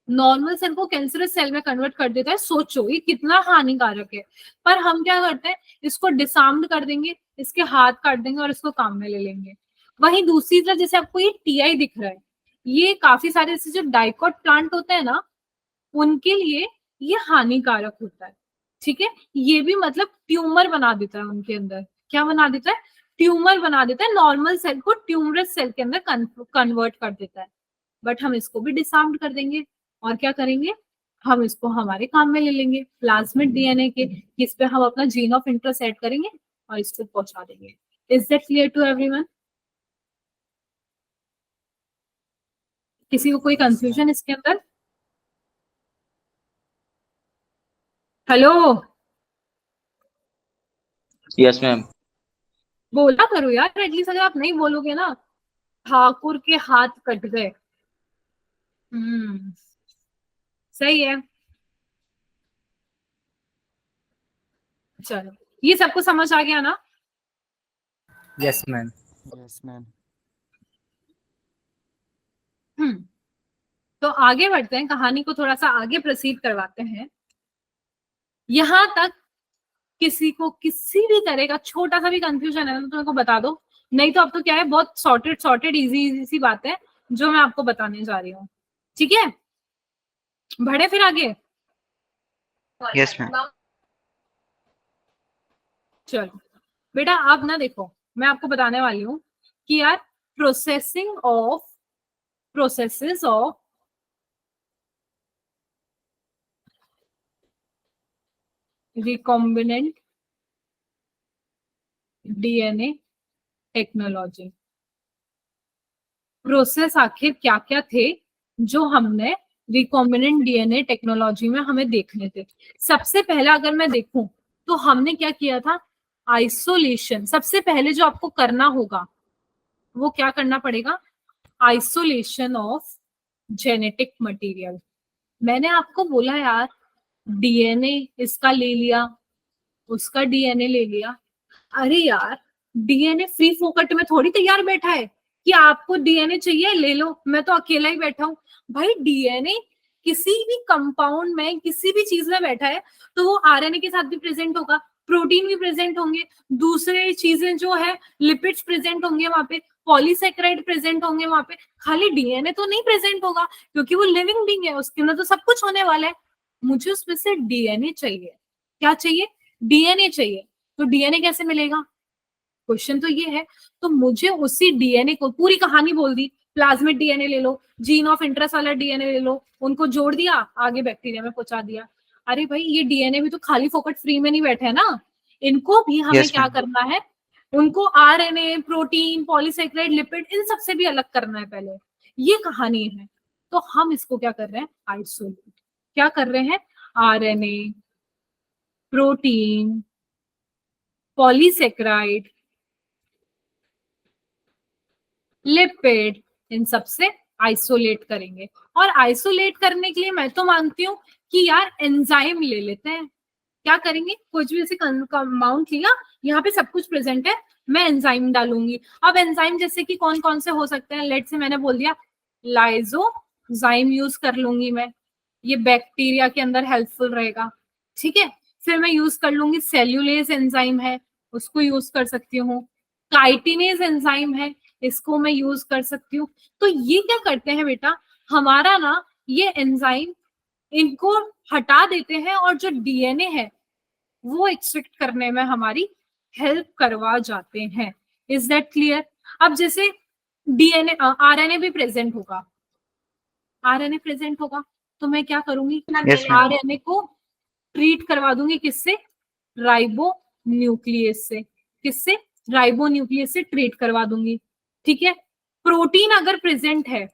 नॉर्मल सेल को कैंसरस सेल में कन्वर्ट कर देता है। सोचो ये कितना हानिकारक है। पर हम क्या करते हैं, इसको डिसार्म्ड कर देंगे, इसके हाथ काट देंगे और इसको काम में ले लेंगे। वहीं दूसरी तरफ जैसे आपको ये टीआई दिख रहा है, ये काफी सारे ऐसे जो डाइकोट प्लांट होते हैं ना, उनके लिए ये हानिकारक होता है। ठीक है, ये भी मतलब ट्यूमर बना देता है उनके अंदर। क्या बना देता है, ट्यूमर बना देता है, नॉर्मल सेल को ट्यूमरस सेल के अंदर कन्वर्ट कर देता है। बट हम इसको भी डिसार्म्ड कर देंगे और क्या करेंगे, हम इसको हमारे काम में ले लेंगे प्लाज्मिड डीएनए के, इस पे हम अपना जीन ऑफ इंटरेस्ट ऐड करेंगे और इसको पहुंचा देंगे। Is that clear to everyone? किसी को कोई कंफ्यूजन इसके अंदर? Hello, yes ma'am. बोला करो यार एटलीस्ट, अगर आप नहीं बोलोगे ना, ठाकुर के हाथ कट गए। सही है, चलो ये सबको समझ आ गया ना? Yes ma'am. Yes ma'am. तो आगे बढ़ते हैं, कहानी को थोड़ा सा आगे प्रोसीड करवाते हैं। यहां तक किसी को किसी भी तरह का छोटा सा भी कंफ्यूजन है तो मेरे को बता दो, नहीं तो अब तो क्या है, बहुत सॉर्टेड इजी इजी सी बात है जो मैं आपको बताने जा रही हूँ। ठीक है, बढ़े फिर आगे। Yes ma'am. चलो बेटा, आप ना देखो, मैं आपको बताने वाली हूँ कि यार processes of recombinant DNA technology, process आखिर क्या क्या थे जो हमने रिकॉम्बिनेंट डीएनए टेक्नोलॉजी में हमें देखने थे। सबसे पहला अगर मैं देखूं तो हमने क्या किया था, आइसोलेशन। सबसे पहले जो आपको करना होगा वो क्या करना पड़ेगा, आइसोलेशन ऑफ जेनेटिक मटेरियल। मैंने आपको बोला यार, डीएनए इसका ले लिया, उसका डीएनए ले लिया। अरे यार, डीएनए फ्री फोकट में थोड़ी तैयार बैठा है कि आपको डीएनए चाहिए ले लो, मैं तो अकेला ही बैठा हूं। भाई डीएनए किसी भी कंपाउंड में, किसी भी चीज में बैठा है तो वो आरएनए के साथ भी प्रेजेंट होगा, प्रोटीन भी प्रेजेंट होंगे, दूसरे चीजें जो है लिपिड्स प्रेजेंट होंगे वहां पे, पॉलीसेक्राइड प्रेजेंट होंगे वहां पे। खाली डीएनए तो नहीं प्रेजेंट होगा क्योंकि वो लिविंग बीइंग है, उसके अंदर तो सब कुछ होने वाला है। मुझे उसमें से डीएनए चाहिए। क्या चाहिए, डीएनए चाहिए। तो डीएनए कैसे मिलेगा, क्वेश्चन तो ये है। तो मुझे उसी डीएनए को, पूरी कहानी बोल दी, प्लाज्मिड डीएनए ले लो, जीन ऑफ इंटरेस्ट वाला डीएनए ले लो, उनको जोड़ दिया, आगे बैक्टीरिया में पहुंचा दिया। अरे भाई ये डीएनए भी तो खाली फोकट फ्री में नहीं बैठे है ना, इनको भी हमें Yes, क्या ma'am. करना है, उनको आरएनए, प्रोटीन, पॉलीसेक्राइड, लिपिड, इन सबसे भी अलग करना है पहले। ये कहानी है। तो हम इसको क्या कर रहे हैं, आइसोलेट। क्या कर रहे हैं, आरएनए, प्रोटीन, पॉलीसेक्राइड, लिपिड, इन सबसे आइसोलेट करेंगे। और आइसोलेट करने के लिए मैं तो मानती हूँ कि यार एंजाइम ले लेते हैं। क्या करेंगे, कुछ भी ऐसे कंपाउंड लिया, यहाँ पे सब कुछ प्रेजेंट है, मैं एंजाइम डालूंगी। अब एंजाइम जैसे कि कौन कौन से हो सकते हैं, लेट से मैंने बोल दिया लाइजोजाइम यूज कर लूंगी मैं, ये बैक्टीरिया के अंदर हेल्पफुल रहेगा। ठीक है, फिर मैं यूज कर लूंगी सेल्यूलेज एंजाइम है, उसको यूज कर सकती हूँ। काइटिनेज एंजाइम है, इसको मैं यूज कर सकती हूँ। तो ये क्या करते हैं बेटा, हमारा ना ये एंजाइम इनको हटा देते हैं और जो डीएनए है वो एक्सट्रैक्ट करने में हमारी हेल्प करवा जाते हैं। Is that clear? अब जैसे डीएनए, आरएनए भी प्रेजेंट होगा, आरएनए प्रेजेंट होगा तो मैं क्या करूंगी, Yes, ma'am. आरएनए को ट्रीट करवा दूंगी, किससे, राइबो न्यूक्लियस से। किससे, राइबोन्यूक्लियस से ट्रीट करवा दूंगी, ठीक है। प्रोटीन अगर प्रेजेंट है,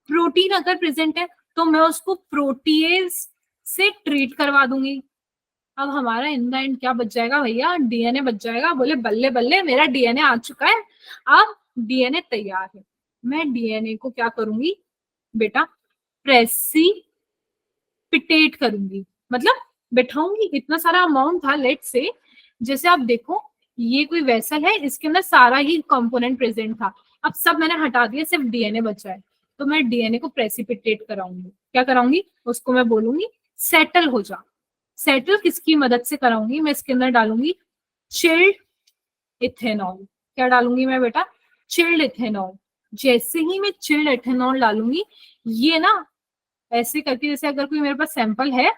प्रोटीन अगर प्रेजेंट है तो मैं उसको प्रोटीएज से ट्रीट करवा दूंगी। अब हमारा इन द एंड क्या बच जाएगा भैया, डीएनए बच जाएगा। बोले बल्ले बल्ले, मेरा डीएनए आ चुका है, अब डीएनए तैयार है। मैं डीएनए को क्या करूंगी बेटा, प्रेसिपिटेट करूंगी, मतलब बैठाऊंगी। इतना सारा अमाउंट था, लेट से, जैसे आप देखो ये कोई वेसल है, इसके अंदर सारा ही कंपोनेंट प्रेजेंट था, अब सब मैंने हटा दिया, सिर्फ डीएनए बचा है। तो मैं डीएनए को प्रेसिपिटेट कराऊंगी। क्या कराऊंगी, उसको मैं बोलूंगी सेटल हो जा। सेटल किसकी मदद से कराऊंगी, मैं इसके अंदर डालूंगी चिल्ड इथेनॉल। क्या डालूंगी मैं बेटा, चिल्ड इथेनॉल। जैसे ही मैं चिल्ड इथेनॉल डालूंगी, ये ना ऐसे करके, जैसे अगर कोई मेरे पास सैंपल है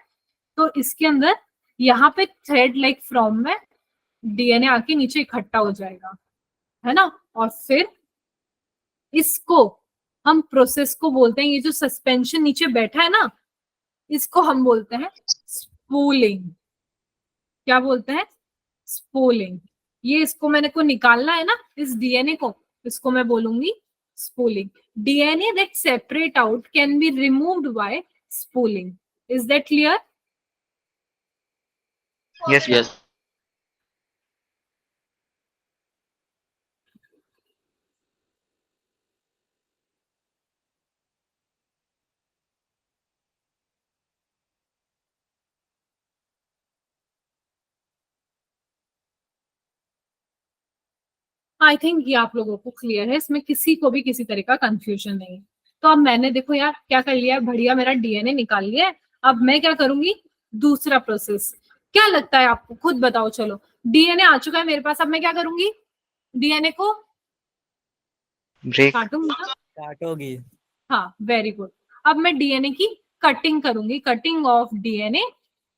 तो इसके अंदर यहाँ पे थ्रेड लाइक फॉर्म में डीएनए आके नीचे इकट्ठा हो जाएगा, है ना। और फिर इसको हम प्रोसेस को बोलते हैं, ये जो सस्पेंशन नीचे बैठा है ना, इसको हम बोलते हैं स्पूलिंग। क्या बोलते हैं, स्पूलिंग। ये इसको मैंने को निकालना है ना, इस डीएनए को, इसको मैं बोलूंगी spooling. DNA that separate out can be removed by spooling. Is that clear? Yes, ma'am. Yes. I think ये आप लोगों को क्लियर है, इसमें किसी को भी किसी तरह का कंफ्यूजन नहीं है। तो अब मैंने देखो यार क्या कर लिया है, बढ़िया मेरा डीएनए निकाल लिया है। अब मैं क्या करूंगी, दूसरा प्रोसेस। क्या लगता है आपको, खुद बताओ। चलो, डीएनए आ चुका है मेरे पास, अब मैं क्या करूंगी, डीएनए को Break. काटूंगी ना? काटोगी। हाँ, वेरी गुड। अब मैं डीएनए की कटिंग करूंगी, कटिंग ऑफ डीएनए,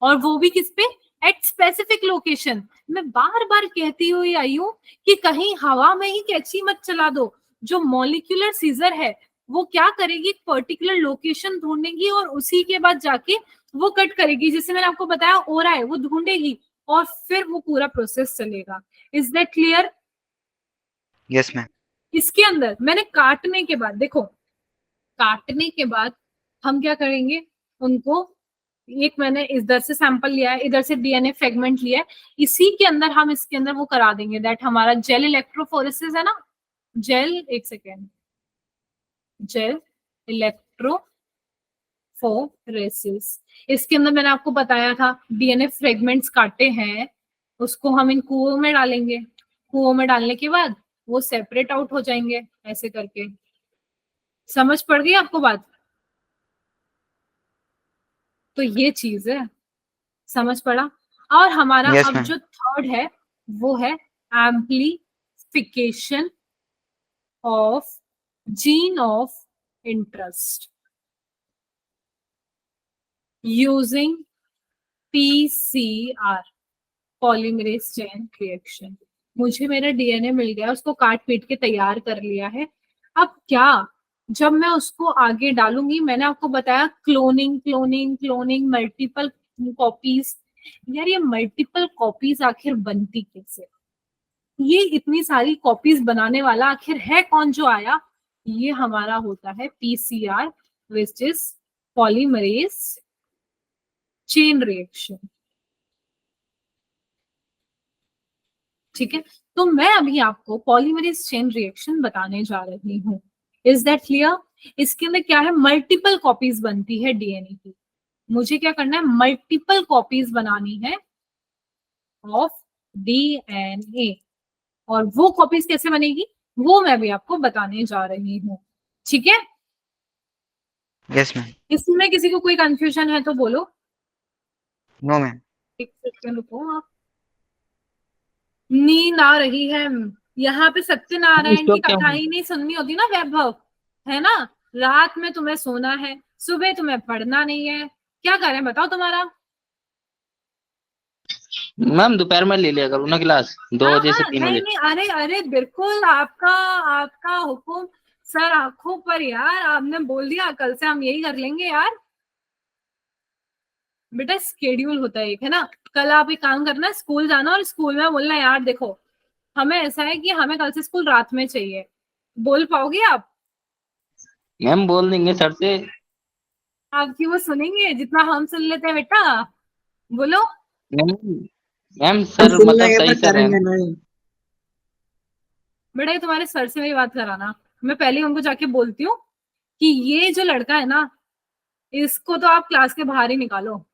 और वो भी किस पे, एट स्पेसिफिक लोकेशन। मैं बार बार कहती हुई आई हूं कि कहीं हवा में ही कैंची मत चला दो। जो मॉलिक्यूलर सीजर है वो क्या करेगी, एक पर्टिकुलर लोकेशन ढूंढेगी और उसी के बाद जाके वो कट करेगी। जैसे मैंने आपको बताया हो रहा है, वो ढूंढेगी और फिर वो पूरा प्रोसेस चलेगा। Is that clear? Yes, ma'am. इसके अंदर मैंने काटने के बाद, देखो काटने के बाद हम क्या करेंगे, उनको एक मैंने इधर से सैंपल लिया है, इधर से डीएनए फ्रेगमेंट लिया है, इसी के अंदर हम इसके अंदर वो करा देंगे, दैट हमारा जेल इलेक्ट्रोफोरेसिस है ना, जेल, एक सेकेंड, जेल इलेक्ट्रोफोरेसिस। इसके अंदर मैंने आपको बताया था डीएनए फ्रेगमेंट्स काटे हैं, उसको हम इन कुओं में डालेंगे। कुओं में डालने के बाद वो सेपरेट आउट हो जाएंगे, ऐसे करके। समझ पड़ गई आपको बात? तो ये चीज है, समझ पड़ा। और हमारा Yes, अब ma'am. जो थर्ड है वो है amplification of gene of interest using PCR, polymerase chain reaction. मुझे मेरा डीएनए मिल गया, उसको काट पीट के तैयार कर लिया है। अब क्या, जब मैं उसको आगे डालूंगी, मैंने आपको बताया cloning cloning cloning, multiple copies. यार ये मल्टीपल कॉपीज आखिर बनती कैसे, ये इतनी सारी कॉपीज बनाने वाला आखिर है कौन जो आया, ये हमारा होता है PCR, which is polymerase chain reaction. ठीक है, तो मैं अभी आपको पॉलीमरेज चेन रिएक्शन बताने जा रही हूँ। Is that clear? इसके अंदर क्या है, मल्टीपल कॉपीज बनती है डीएनए की। मुझे क्या करना है, मल्टीपल कॉपीज बनानी है ऑफ डीएनए, और वो कॉपीज कैसे बनेगी वो मैं भी आपको बताने जा रही हूँ। ठीक है, Yes, ma'am. इसमें किसी को कोई कंफ्यूजन है तो बोलो। No, ma'am. एक सेकंड रुको आप, नींद आ रही है, यहाँ पे सत्यनारायण की स्टॉप क्या कथा हुआ? ही नहीं सुननी होती ना वैभव, है ना। रात में तुम्हें सोना है, सुबह तुम्हें पढ़ना नहीं है, क्या करें बताओ तुम्हारा। मैम दोपहर में ले लिया करो ना क्लास, 2 बजे से 3 नहीं बजे। नहीं, अरे अरे बिल्कुल आपका आपका हुक्म सर, आंखों पर यार, आपने बोल दिया कल से हम यही कर लेंगे यार। बेटा स्केड्यूल होता है एक, है ना। कल आप एक काम करना, स्कूल जाना और स्कूल में बोलना यार देखो हमें ऐसा है कि हमें कल से स्कूल रात में चाहिए, बोल पाओगे आप? मैम बोल देंगे सर से। आपकी वो सुनेंगे जितना हम सुन लेते हैं बेटा? बोलो। मैम मैम सर मतलब सही सर है। बेटा ये तुम्हारे सर से मेरी बात कराना, मैं पहले उनको जाके बोलती हूँ कि ये जो लड़का है ना, इसको तो आप क्लास के बाहर ही निकालो,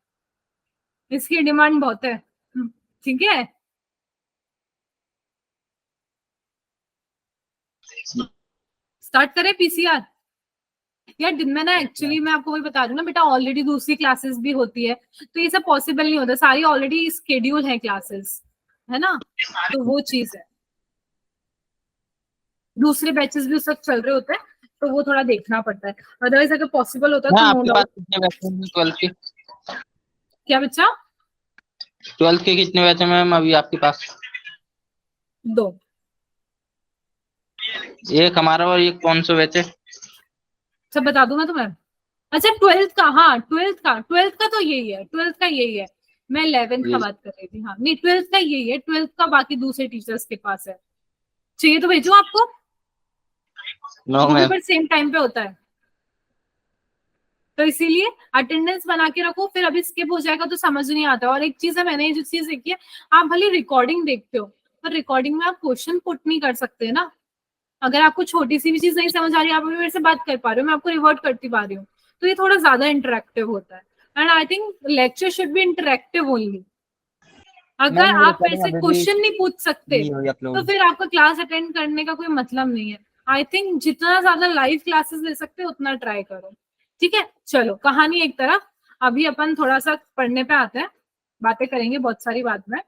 इसकी डिमांड बहुत है। ठीक है, स्टार्ट करें पीसीआर? यार दिन में ना एक्चुअली मैं आपको वही बता दूं ना बेटा, ऑलरेडी दूसरी क्लासेस भी होती है, तो ये सब पॉसिबल नहीं होता, सारी ऑलरेडी स्केड्यूल है क्लासेस, है ना, तो वो चीज है, दूसरे बैचेस भी उस वक्त चल रहे होते हैं, तो वो थोड़ा देखना पड़ता है, अदरवाइज अगर पॉसिबल होता है मैम तो नो आपके पास डाउट। कितने बैच हैं 12th के? क्या बच्चा? 12th के कितने बैच हैं मैम अभी आपके पास? 2। एक हमारा और एक कौन सा बैच है? सब बता दूंगा तुम्हें। अच्छा 12th का, हाँ 12th का तो यही है, 12th का यही है, मैं 11th का ये बात कर रही थी। हाँ नहीं 12th का यही है, 12th का बाकी दूसरे टीचर्स के पास है, चाहिए तो भेजू आपको, नो वो भी मैम। पर सेम टाइम पे होता है, तो इसीलिए अटेंडेंस बना के रखो, फिर अभी स्किप हो जाएगा तो समझ नहीं आता। और एक चीज है, मैंने ये जो चीज देखी है, आप भले रिकॉर्डिंग देखते हो पर रिकॉर्डिंग में आप क्वेश्चन पुट नहीं कर सकते ना, अगर आपको छोटी सी भी चीज नहीं समझ आ रही है, आप अभी मेरे से बात कर पा रहे हो, मैं आपको रिवर्ट करती पा रही हूँ, तो ये थोड़ा ज्यादा इंटरेक्टिव होता है, and I think lecture should be interactive only. अगर मैम ये आप मेरे रिकॉर्डिंग से अभी भी क्वेश्चन नहीं पूछ सकते नहीं हुई तो अपलोड। फिर आपका क्लास अटेंड करने का कोई मतलब नहीं है। आई थिंक जितना ज्यादा लाइव क्लासेस ले सकते हो उतना ट्राई करो। ठीक है, चलो कहानी एक तरफ, अभी अपन थोड़ा सा पढ़ने पे आते हैं, बातें करेंगे बहुत सारी बाद में।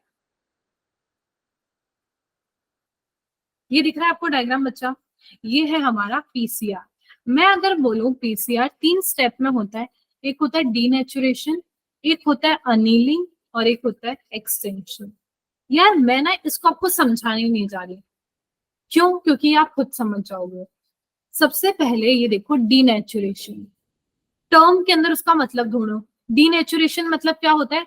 ये दिख रहा है आपको डायग्राम बच्चा, ये है हमारा पीसीआर। मैं अगर बोलूं पीसीआर 3 स्टेप में होता है, एक होता है डीनेचुरेशन, एक होता है अनीलिंग, और एक होता है एक्सटेंशन। यार मैं ना इसको आपको समझाने नहीं जा रही, क्यों? क्योंकि आप खुद समझ जाओगे। सबसे पहले ये देखो डीनेचुरेशन, टर्म के अंदर उसका मतलब ढूंढो। डीनेचुरेशन मतलब क्या होता है?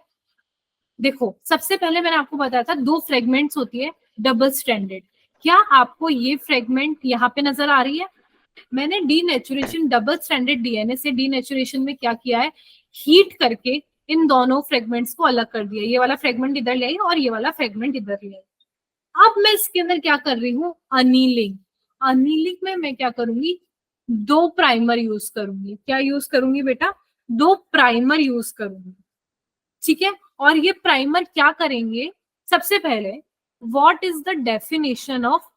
देखो सबसे पहले मैंने आपको बताया था 2 फ्रेगमेंट्स होती है डबल स्ट्रैंडेड। क्या आपको ये फ्रेगमेंट यहाँ पे नजर आ रही है? मैंने डीनेचुरेशन, डबल स्ट्रैंडेड डीएनए से डीनेचुरेशन में क्या किया है, हीट करके इन दोनों फ्रेगमेंट्स को अलग कर दिया, ये वाला फ्रेगमेंट इधर ले आई और ये वाला फ्रेगमेंट इधर ले आई। अब मैं इसके अंदर क्या कर रही हूँ, अनीलिंग। अनीलिंग में मैं क्या करूंगी, 2 प्राइमर यूज करूंगी। क्या यूज करूंगी बेटा? 2 प्राइमर यूज करूंगी। ठीक है, और ये प्राइमर क्या करेंगे? सबसे पहले what is the definition of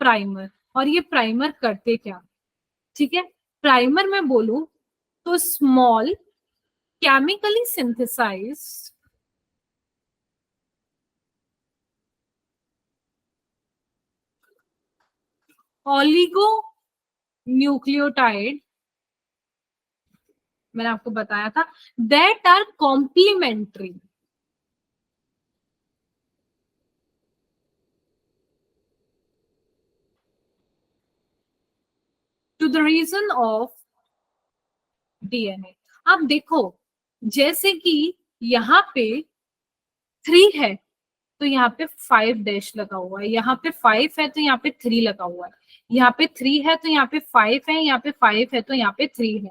primer, और ये प्राइमर करते क्या? ठीक है, प्राइमर में बोलूं तो small chemically synthesised oligonucleotide, मैंने आपको बताया था, that are complementary to the region of DNA. अब देखो जैसे कि यहाँ पे 3 है तो यहाँ पे 5 डैश लगा हुआ है, यहाँ पे 5 है तो यहाँ पे 3 लगा हुआ है, यहाँ पे 3 है तो यहाँ पे 5 है, यहाँ पे 5 है तो यहाँ पे 3 है।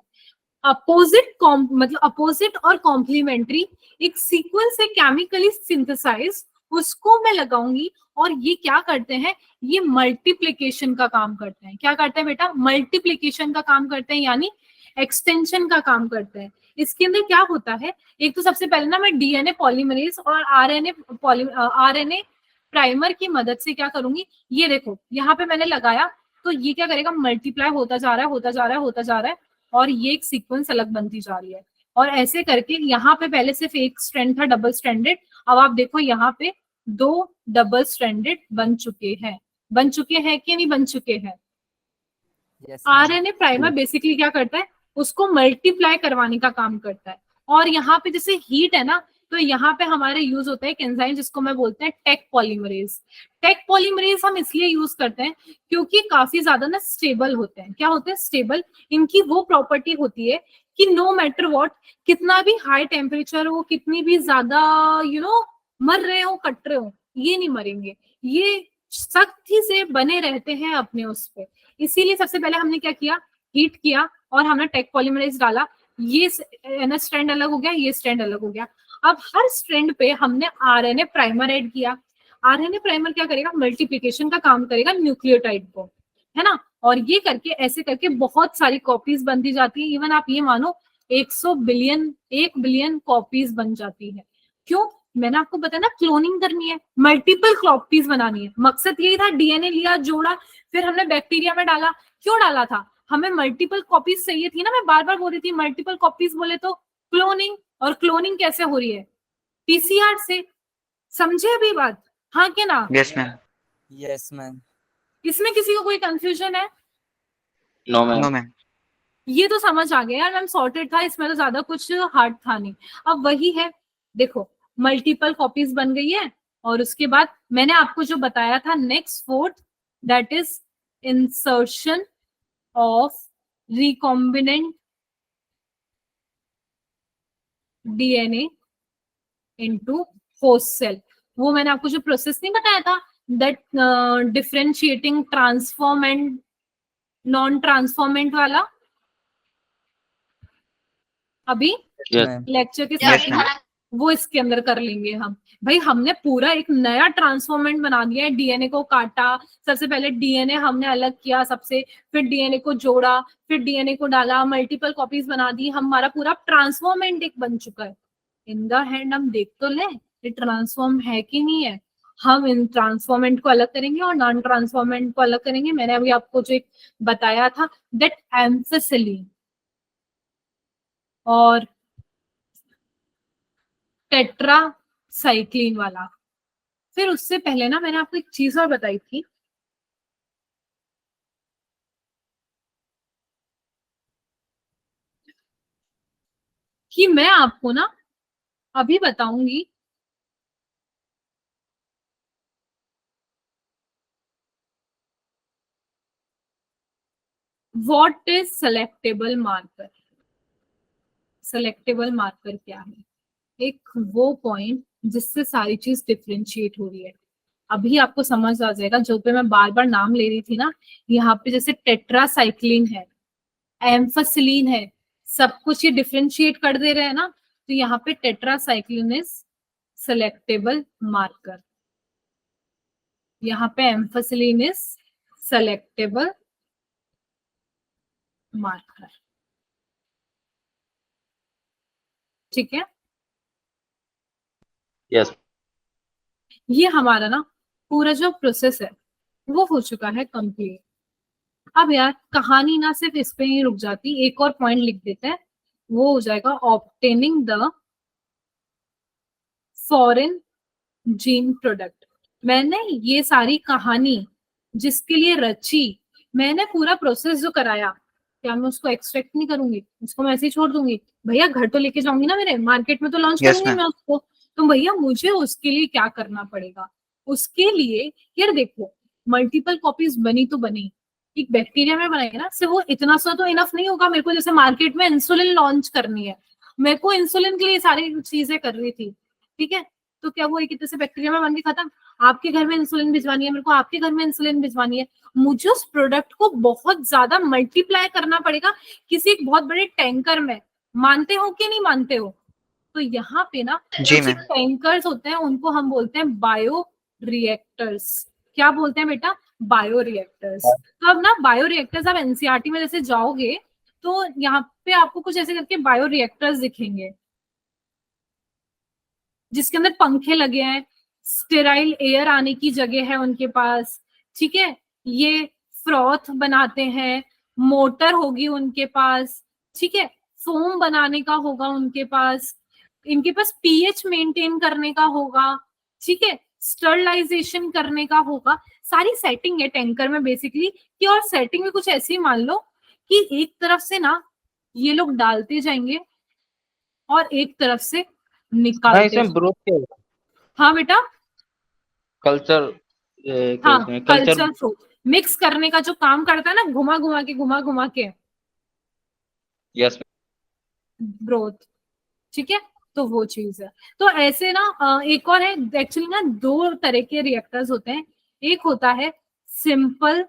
अपोजिट मतलब अपोजिट और कॉम्प्लीमेंट्री एक सीक्वेंस है केमिकली सिंथेसाइज, उसको मैं लगाऊंगी और ये क्या करते हैं, ये मल्टीप्लीकेशन का काम करते हैं। क्या करते हैं बेटा? मल्टीप्लीकेशन का काम करते हैं, यानी एक्सटेंशन का काम करते हैं। इसके अंदर क्या होता है, एक तो सबसे पहले ना मैं डीएनए पॉलीमरेज और आरएनए प्राइमर की मदद से क्या करूंगी, ये देखो यहाँ पे मैंने लगाया तो ये क्या करेगा, मल्टीप्लाई होता जा रहा है, होता जा रहा है, होता जा रहा है, और ये एक सीक्वेंस अलग बनती जा रही है। और ऐसे करके यहाँ पे पहले सिर्फ एक स्ट्रैंड था डबल स्ट्रैंडेड, अब आप देखो यहाँ पे 2 डबल स्ट्रैंडेड बन चुके हैं। बन चुके हैं कि नहीं बन चुके हैं? यस आरएनए प्राइमर बेसिकली क्या करता है, उसको मल्टीप्लाई करवाने का काम करता है। और यहाँ पे जैसे हीट है ना, तो यहाँ पे हमारे यूज होता है एक एंजाइम जिसको मैं बोलते हैं टेक पॉलीमरेज। टेक पॉलीमरेज हम इसलिए यूज करते हैं क्योंकि काफी ज्यादा ना स्टेबल होते हैं। क्या होते हैं? स्टेबल। इनकी वो प्रॉपर्टी होती है कि नो मैटर व्हाट, कितना भी हाई टेम्परेचर हो, कितनी भी ज्यादा मर रहे हो, कट रहे हो, ये नहीं मरेंगे। ये सख्ती से बने रहते हैं अपने उस पे। इसीलिए सबसे पहले हमने क्या किया, हीट किया और हमने टेक पॉलीमरेज डाला। ये स्ट्रैंड अलग हो गया, ये स्ट्रैंड अलग हो गया। अब हर स्ट्रैंड पे हमने आरएनए प्राइमर ऐड किया। आरएनए प्राइमर क्या करेगा, मल्टीप्लिकेशन का काम करेगा न्यूक्लियोटाइड को, है ना। और ये करके ऐसे करके बहुत सारी कॉपीज बनती जाती है। इवन आप ये मानो 100 बिलियन 1 बिलियन कॉपीज बन जाती है। क्यों, मैंने आपको बताया ना, क्लोनिंग करनी है, मल्टीपल कॉपीज बनानी है। मकसद यही था, डीएनए लिया, जोड़ा, फिर हमने बैक्टीरिया में डाला। क्यों डाला था, हमें मल्टीपल कॉपीज चाहिए थी ना। मैं बार बार बोल रही थी मल्टीपल कॉपीज बोले तो क्लोनिंग। और क्लोनिंग कैसे हो रही है, पीसीआर से। समझे अभी बात, हाँ कि ना? Yes, ma'am. Yes ma'am. इसमें किसी को कोई कंफ्यूजन है? No ma'am. No, ma'am. ये तो समझ आ गया यार मैम, सॉर्टेड था, इसमें तो ज्यादा कुछ हार्ड था नहीं। अब वही है, देखो मल्टीपल कॉपीज बन गई है। और उसके बाद मैंने आपको जो बताया था next fourth, that is insertion of recombinant DNA into host cell. वो मैंने आपको जो प्रोसेस नहीं बताया था, that differentiating transformant non transformant वाला, अभी यस लेक्चर के Yes, स्टार्टिंग ma'am. वो इसके अंदर कर लेंगे हम। भाई हमने पूरा एक नया ट्रांसफॉर्मेंट बना दिया है। डीएनए को काटा, सबसे पहले डीएनए हमने अलग किया सबसे, फिर डीएनए को जोड़ा, फिर डीएनए को डाला, मल्टीपल कॉपीज बना दी। हमारा पूरा ट्रांसफॉर्मेंट एक बन चुका है। इन द हैंड हम देख तो लें ये ट्रांसफॉर्म है कि नहीं है। हम इन ट्रांसफॉर्मेंट को अलग करेंगे और नॉन ट्रांसफॉर्मेंट को अलग करेंगे। मैंने अभी आपको जो एक बताया था, दैट एम्फिसिलीन और टेट्रासाइक्लिन वाला। फिर उससे पहले ना मैंने आपको एक चीज और बताई थी, कि मैं आपको ना अभी बताऊंगी what is selectable marker. Selectable marker क्या है, एक वो पॉइंट जिससे सारी चीज डिफ्रेंशिएट हो रही है। अभी आपको समझ आ जाएगा, जो पे मैं बार बार नाम ले रही थी ना, यहाँ पे जैसे टेट्रासाइक्लिन है, एम्फसिलीन है, सब कुछ ये डिफ्रेंशिएट कर दे रहे हैं ना। तो यहाँ पे टेट्रासाइक्लिन इज सेलेक्टेबल मार्कर, यहाँ पे एम्फसिलीन इज सेलेक्टेबल मार्कर। ठीक है, यस ये हमारा ना पूरा जो प्रोसेस है वो हो चुका है कंप्लीट। अब यार कहानी ना सिर्फ इस पे ही रुक जाती, एक और पॉइंट लिख देते हैं, वो हो जाएगा obtaining the foreign gene product. मैंने ये सारी कहानी जिसके लिए रची, मैंने पूरा प्रोसेस जो कराया, क्या मैं उसको एक्सट्रैक्ट नहीं करूंगी, उसको मैं ऐसे ही छोड़ दूंगी? भैया घर तो लेके जाऊंगी ना, मेरे मार्केट में तो लॉन्च Yes, करूंगी ma'am. मैं उसको। तो भैया मुझे उसके लिए क्या करना पड़ेगा, उसके लिए यार देखो, मल्टीपल कॉपीज बनी तो बनी, एक बैक्टीरिया में बनाई ना, सिर्फ वो इतना सा तो इनफ नहीं होगा। मेरे को जैसे मार्केट में इंसुलिन लॉन्च करनी है, मेरे को इंसुलिन के लिए सारी चीजें कर रही थी, ठीक है। तो क्या वो एक से बैक्टीरिया में बन के खत्म? आपके घर में इंसुलिन भिजवानी है मेरे को, आपके घर में इंसुलिन भिजवानी है, मुझे उस प्रोडक्ट को बहुत ज्यादा मल्टीप्लाई करना पड़ेगा किसी एक बहुत बड़े टैंकर में। मानते हो कि नहीं मानते हो? तो यहाँ पे ना जी कुछ मैम। टैंकर्स होते हैं, उनको हम बोलते हैं बायो रिएक्टर्स। क्या बोलते हैं बेटा? Bio reactors. तो अब ना बायो रिएक्टर्स, आप एनसीईआरटी में जैसे जाओगे तो यहाँ पे आपको कुछ ऐसे करके बायो रिएक्टर्स दिखेंगे, जिसके अंदर पंखे लगे हैं, स्टेराइल एयर आने की जगह है उनके पास, ठीक है। ये फ्रॉथ बनाते हैं, मोटर होगी उनके पास, ठीक है, फोम बनाने का होगा उनके पास, इनके पास पीएच मेंटेन करने का होगा, ठीक है, स्टरलाइजेशन करने का होगा। सारी सेटिंग है टैंकर में बेसिकली। कि और सेटिंग में कुछ ऐसी मान लो कि एक तरफ से ना ये लोग डालते जाएंगे और एक तरफ से हाँ निकालते इसमें जाएंगे। ब्रोथ क्या होगा? हाँ बेटा, कल्चर हाँ कल्चर कल्चर फ्रूट मिक्स करने का जो काम करता है ना, घुमा घुमा के यस ग्रोथ, ठीक है। तो वो चीज है। तो ऐसे ना एक और है, एक्चुअली ना दो तरह के रिएक्टर्स होते हैं। एक होता है सिंपल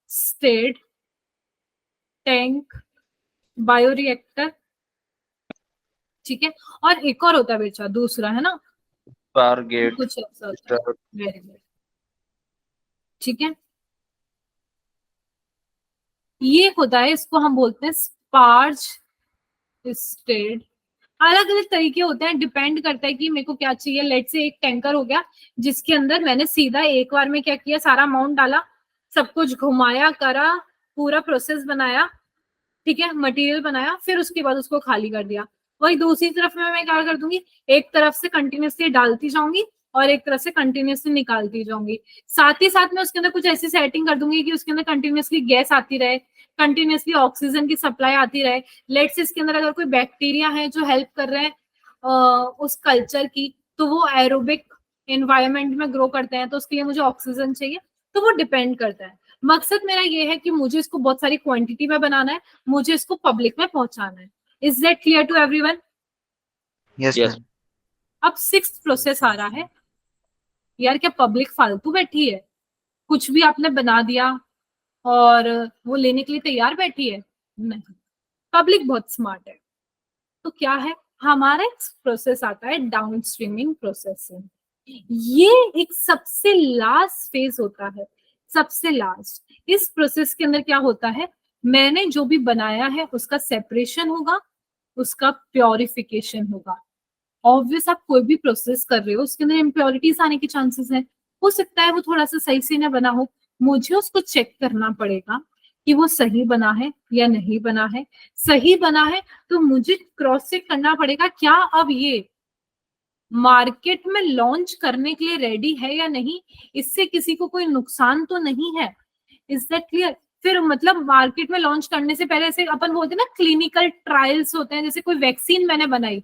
स्टेट टैंक बायोरिएक्टर, ठीक है, और एक और होता है बेटा दूसरा, है ना, पावर गेट, कुछ ऐसा होता है। वेरी गुड, ठीक है। ये होता है, इसको हम बोलते हैं स्पार्ज स्टेट। अलग अलग तरीके होते हैं, डिपेंड करता है कि मेरे को क्या चाहिए। लेट से एक टैंकर हो गया जिसके अंदर मैंने सीधा एक बार में क्या किया, सारा अमाउंट डाला, सब कुछ घुमाया करा, पूरा प्रोसेस बनाया, ठीक है, मटेरियल बनाया, फिर उसके बाद उसको खाली कर दिया। वही दूसरी तरफ में मैं क्या कर दूंगी, एक तरफ से कंटिन्यूसली डालती जाऊंगी और एक तरफ से कंटिन्यूसली निकालती जाऊंगी। साथ ही साथ में उसके अंदर कुछ ऐसी सेटिंग कर दूंगी कि उसके अंदर कंटिन्यूसली गैस आती रहे, कंटिन्यूसली ऑक्सीजन की सप्लाई आती रहे। लेट्स से इसके अंदर अगर कोई बैक्टीरिया है जो हेल्प कर रहे हैं उस कल्चर की, तो वो एरोबिक एनवायरनमेंट में ग्रो करते हैं, तो उसके लिए मुझे ऑक्सीजन चाहिए। तो वो डिपेंड करता है। मकसद मेरा ये है कि मुझे इसको बहुत सारी क्वांटिटी में बनाना है, मुझे इसको पब्लिक में पहुंचाना है। Is that clear to everyone? Yes, Yes. ma'am. अब सिक्स्थ प्रोसेस आ रहा है। यार क्या पब्लिक फालतू बैठी है? कुछ भी आपने बना दिया और वो लेने के लिए तैयार बैठी है? नहीं, पब्लिक बहुत स्मार्ट है। तो क्या है, हमारा एक प्रोसेस आता है डाउन स्ट्रीमिंग प्रोसेसिंग। ये एक सबसे लास्ट फेज होता है, सबसे लास्ट। इस प्रोसेस के अंदर क्या होता है, मैंने जो भी बनाया है उसका सेपरेशन होगा, उसका प्योरिफिकेशन होगा। ऑब्वियस, आप कोई भी प्रोसेस कर रहे हो उसके अंदर इम्प्योरिटीज आने के चांसेस है। हो सकता है वो थोड़ा सा सही से ना बना हो, मुझे उसको चेक करना पड़ेगा कि वो सही बना है या नहीं बना है। सही बना है तो मुझे क्रॉस चेक करना पड़ेगा, क्या अब ये मार्केट में लॉन्च करने के लिए रेडी है या नहीं, इससे किसी को कोई नुकसान तो नहीं है। Is that clear? फिर मतलब मार्केट में लॉन्च करने से पहले ऐसे अपन बोलते हैं ना, क्लिनिकल ट्रायल्स होते हैं। जैसे कोई वैक्सीन मैंने बनाई,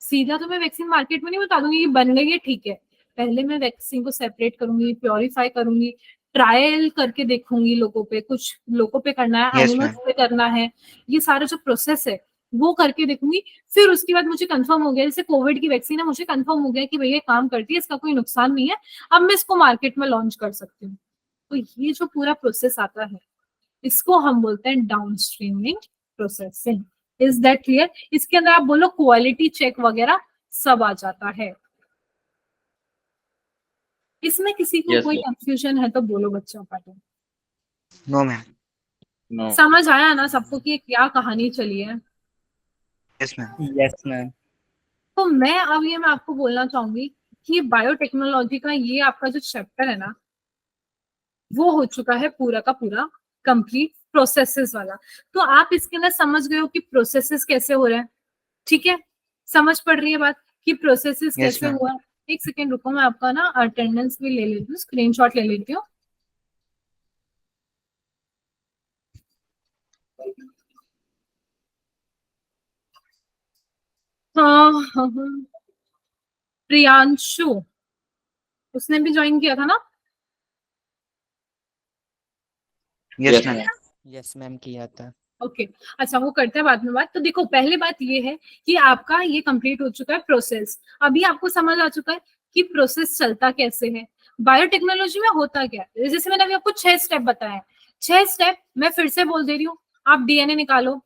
सीधा तो मैं वैक्सीन मार्केट में नहीं बता दूंगी कि बन गई है, ठीक है। पहले मैं वैक्सीन को सेपरेट करूंगी, प्योरीफाई करूंगी, ट्रायल करके देखूंगी लोगों पे, कुछ लोगों पे करना है, Yes, एनिमल्स ma'am. पे करना है, ये सारा जो प्रोसेस है वो करके देखूंगी। फिर उसके बाद मुझे कंफर्म हो गया, जैसे कोविड की वैक्सीन है, मुझे कंफर्म हो गया कि भैया काम करती है, इसका कोई नुकसान नहीं है, अब मैं इसको मार्केट में लॉन्च कर सकती हूँ। तो ये जो पूरा प्रोसेस आता है इसको हम बोलते हैं downstreaming processing. Is that clear? इसके अंदर आप बोलो क्वालिटी चेक वगैरह सब आ जाता है। इसमें किसी को Yes, कोई sir. कंफ्यूजन है तो बोलो बच्चों का। तो No, ma'am. No. समझ आया ना सबको कि क्या कहानी चली है? Yes, ma'am. Yes ma'am. तो मैं आपको बोलना चाहूंगी कि बायोटेक्नोलॉजी का ये आपका जो चैप्टर है ना, वो हो चुका है पूरा का पूरा कंप्लीट प्रोसेसेस वाला। तो आप इसके अंदर समझ गए हो कि प्रोसेसेस कैसे हो रहे हैं, ठीक है? समझ पड़ रही है बात कि प्रोसेसेस Yes, कैसे ma'am. हुआ है? एक सेकेंड रुको, मैं आपका ना अटेंडेंस भी ले लेती हूँ, स्क्रीनशॉट ले लेती हूँ। हाँ हाँ हाँ। प्रियांशु, उसने भी ज्वाइन किया था ना? Yes, Yes, ma'am. ma'am. Yes ma'am किया था। ओके अच्छा, वो करते हैं बाद में बात। तो देखो, पहली बात ये है कि आपका ये कंप्लीट हो चुका है प्रोसेस। अभी आपको समझ आ चुका है कि प्रोसेस चलता कैसे है, बायोटेक्नोलॉजी में होता क्या है। जैसे मैंने अभी आपको 6 स्टेप बताए, 6 स्टेप मैं फिर से बोल दे रही हूँ। आप डीएनए निकालो,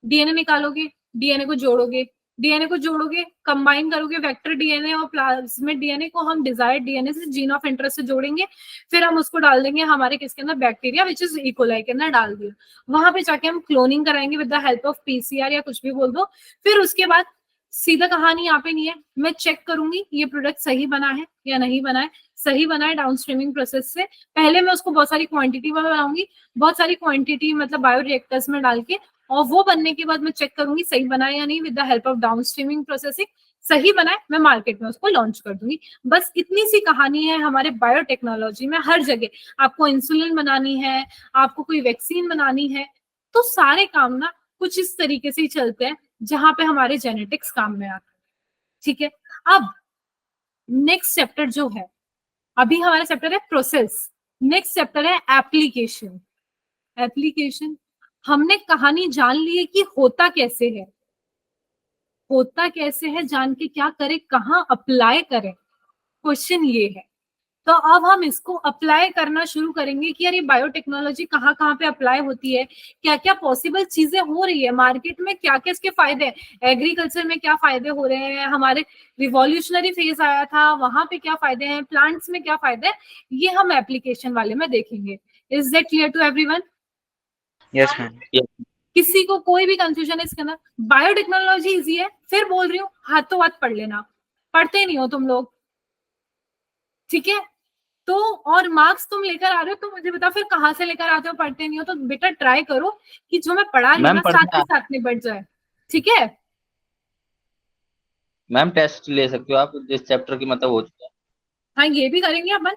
डीएनए निकालोगे, डीएनए को जोड़ोगे, डीएनए को जोड़ोगे, कंबाइन करोगे वेक्टर डीएनए और प्लाज्मिड डीएनए को हम डिजायर्ड डीएनए से, जीन ऑफ इंटरेस्ट से जोड़ेंगे। फिर हम उसको डाल देंगे हमारे किसके अंदर, बैक्टीरिया विच इज इकोलाई के अंदर डाल दिया। वहां पे जाके हम क्लोनिंग कराएंगे with the help of PCR या कुछ भी बोल दो। फिर उसके बाद सीधा कहानी यहाँ पे नहीं है, मैं चेक करूंगी ये प्रोडक्ट सही बना है या नहीं बना है। सही बना है डाउन स्ट्रीमिंग प्रोसेस से पहले मैं उसको बहुत सारी क्वांटिटी में बनाऊंगी, बहुत सारी क्वांटिटी मतलब बायोरिएक्टर्स में डाल के, और वो बनने के बाद मैं चेक करूंगी सही बना है या नहीं with the help of down streaming processing. सही बना है, मैं मार्केट में उसको लॉन्च कर दूंगी। बस इतनी सी कहानी है हमारे बायोटेक्नोलॉजी में। हर जगह आपको इंसुलिन बनानी है, आपको कोई वैक्सीन बनानी है, तो सारे काम ना कुछ इस तरीके से ही चलते हैं जहां पे हमारे जेनेटिक्स काम में आते हैं, ठीक है? अब नेक्स्ट चैप्टर जो है, अभी हमारा चैप्टर है प्रोसेस, नेक्स्ट चैप्टर है एप्लीकेशन। एप्लीकेशन, हमने कहानी जान ली है कि होता कैसे है, होता कैसे है जान के क्या करें, कहाँ अप्लाई करें, क्वेश्चन ये है। तो अब हम इसको अप्लाई करना शुरू करेंगे कि यार ये बायोटेक्नोलॉजी कहाँ कहाँ पे अप्लाई होती है, क्या क्या पॉसिबल चीजें हो रही है मार्केट में, क्या क्या इसके फायदे हैं, एग्रीकल्चर में क्या फायदे हो रहे हैं, हमारे रिवॉल्यूशनरी फेज आया था वहां पे क्या फायदे हैं, प्लांट्स में क्या फायदे हैं, ये हम एप्लीकेशन वाले में देखेंगे। Is that clear to everyone? Yes, ma'am. किसी को कोई भी कंफ्यूजन है इसके अंदर? बायोटेक्नोलॉजी इजी है, फिर बोल रही हूँ हाथों हाथ पढ़ लेना, पढ़ते नहीं हो तुम लोग, ठीक है? तो और मार्क्स तुम लेकर आ रहे हो तो मुझे बता फिर कहाँ से लेकर आते हो, पढ़ते नहीं हो तो बेटा ट्राई करो कि जो मैं पढ़ा रही हूँ मैम ना पढ़ना साथ ही साथ में बढ़ जाए, ठीक है? मैम टेस्ट ले सकते हो आप, जिस चैप्टर की मतलब हो चुका है। हाँ ये भी करेंगे अपन,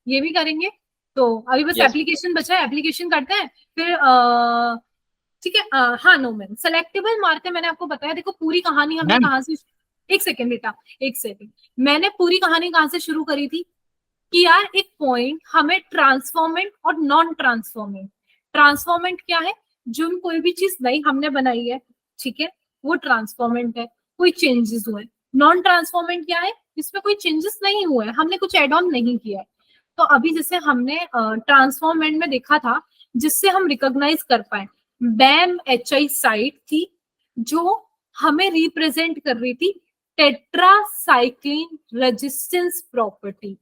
ये भी करेंगे। तो अभी बस Yes. एप्लीकेशन बचा है, एप्लीकेशन करते हैं फिर ठीक है। हाँ नो मैम, सेलेक्टेबल मार्कर मैंने आपको बताया, देखो पूरी कहानी हमने मैम। कहाँ से, एक सेकेंड बेटा, एक सेकेंड, मैंने पूरी कहानी कहाँ से शुरू करी थी कि यार एक पॉइंट हमें ट्रांसफॉर्मेंट और नॉन ट्रांसफॉर्मेंट, ट्रांसफॉर्मेंट क्या है, जो कोई भी चीज नई हमने बनाई है, ठीक है, वो ट्रांसफॉर्मेंट है, कोई चेंजेस हुए। नॉन ट्रांसफॉर्मेंट क्या है, इसमें कोई चेंजेस नहीं हुए, हमने कुछ एड ऑन नहीं किया है। तो अभी जैसे हमने ट्रांसफॉर्मेंट में देखा था, जिससे हम रिकॉग्नाइज कर पाए, बैम HI साइट थी जो हमें रिप्रेजेंट कर रही थी टेट्रासाइक्लिन रेजिस्टेंस प्रॉपर्टी।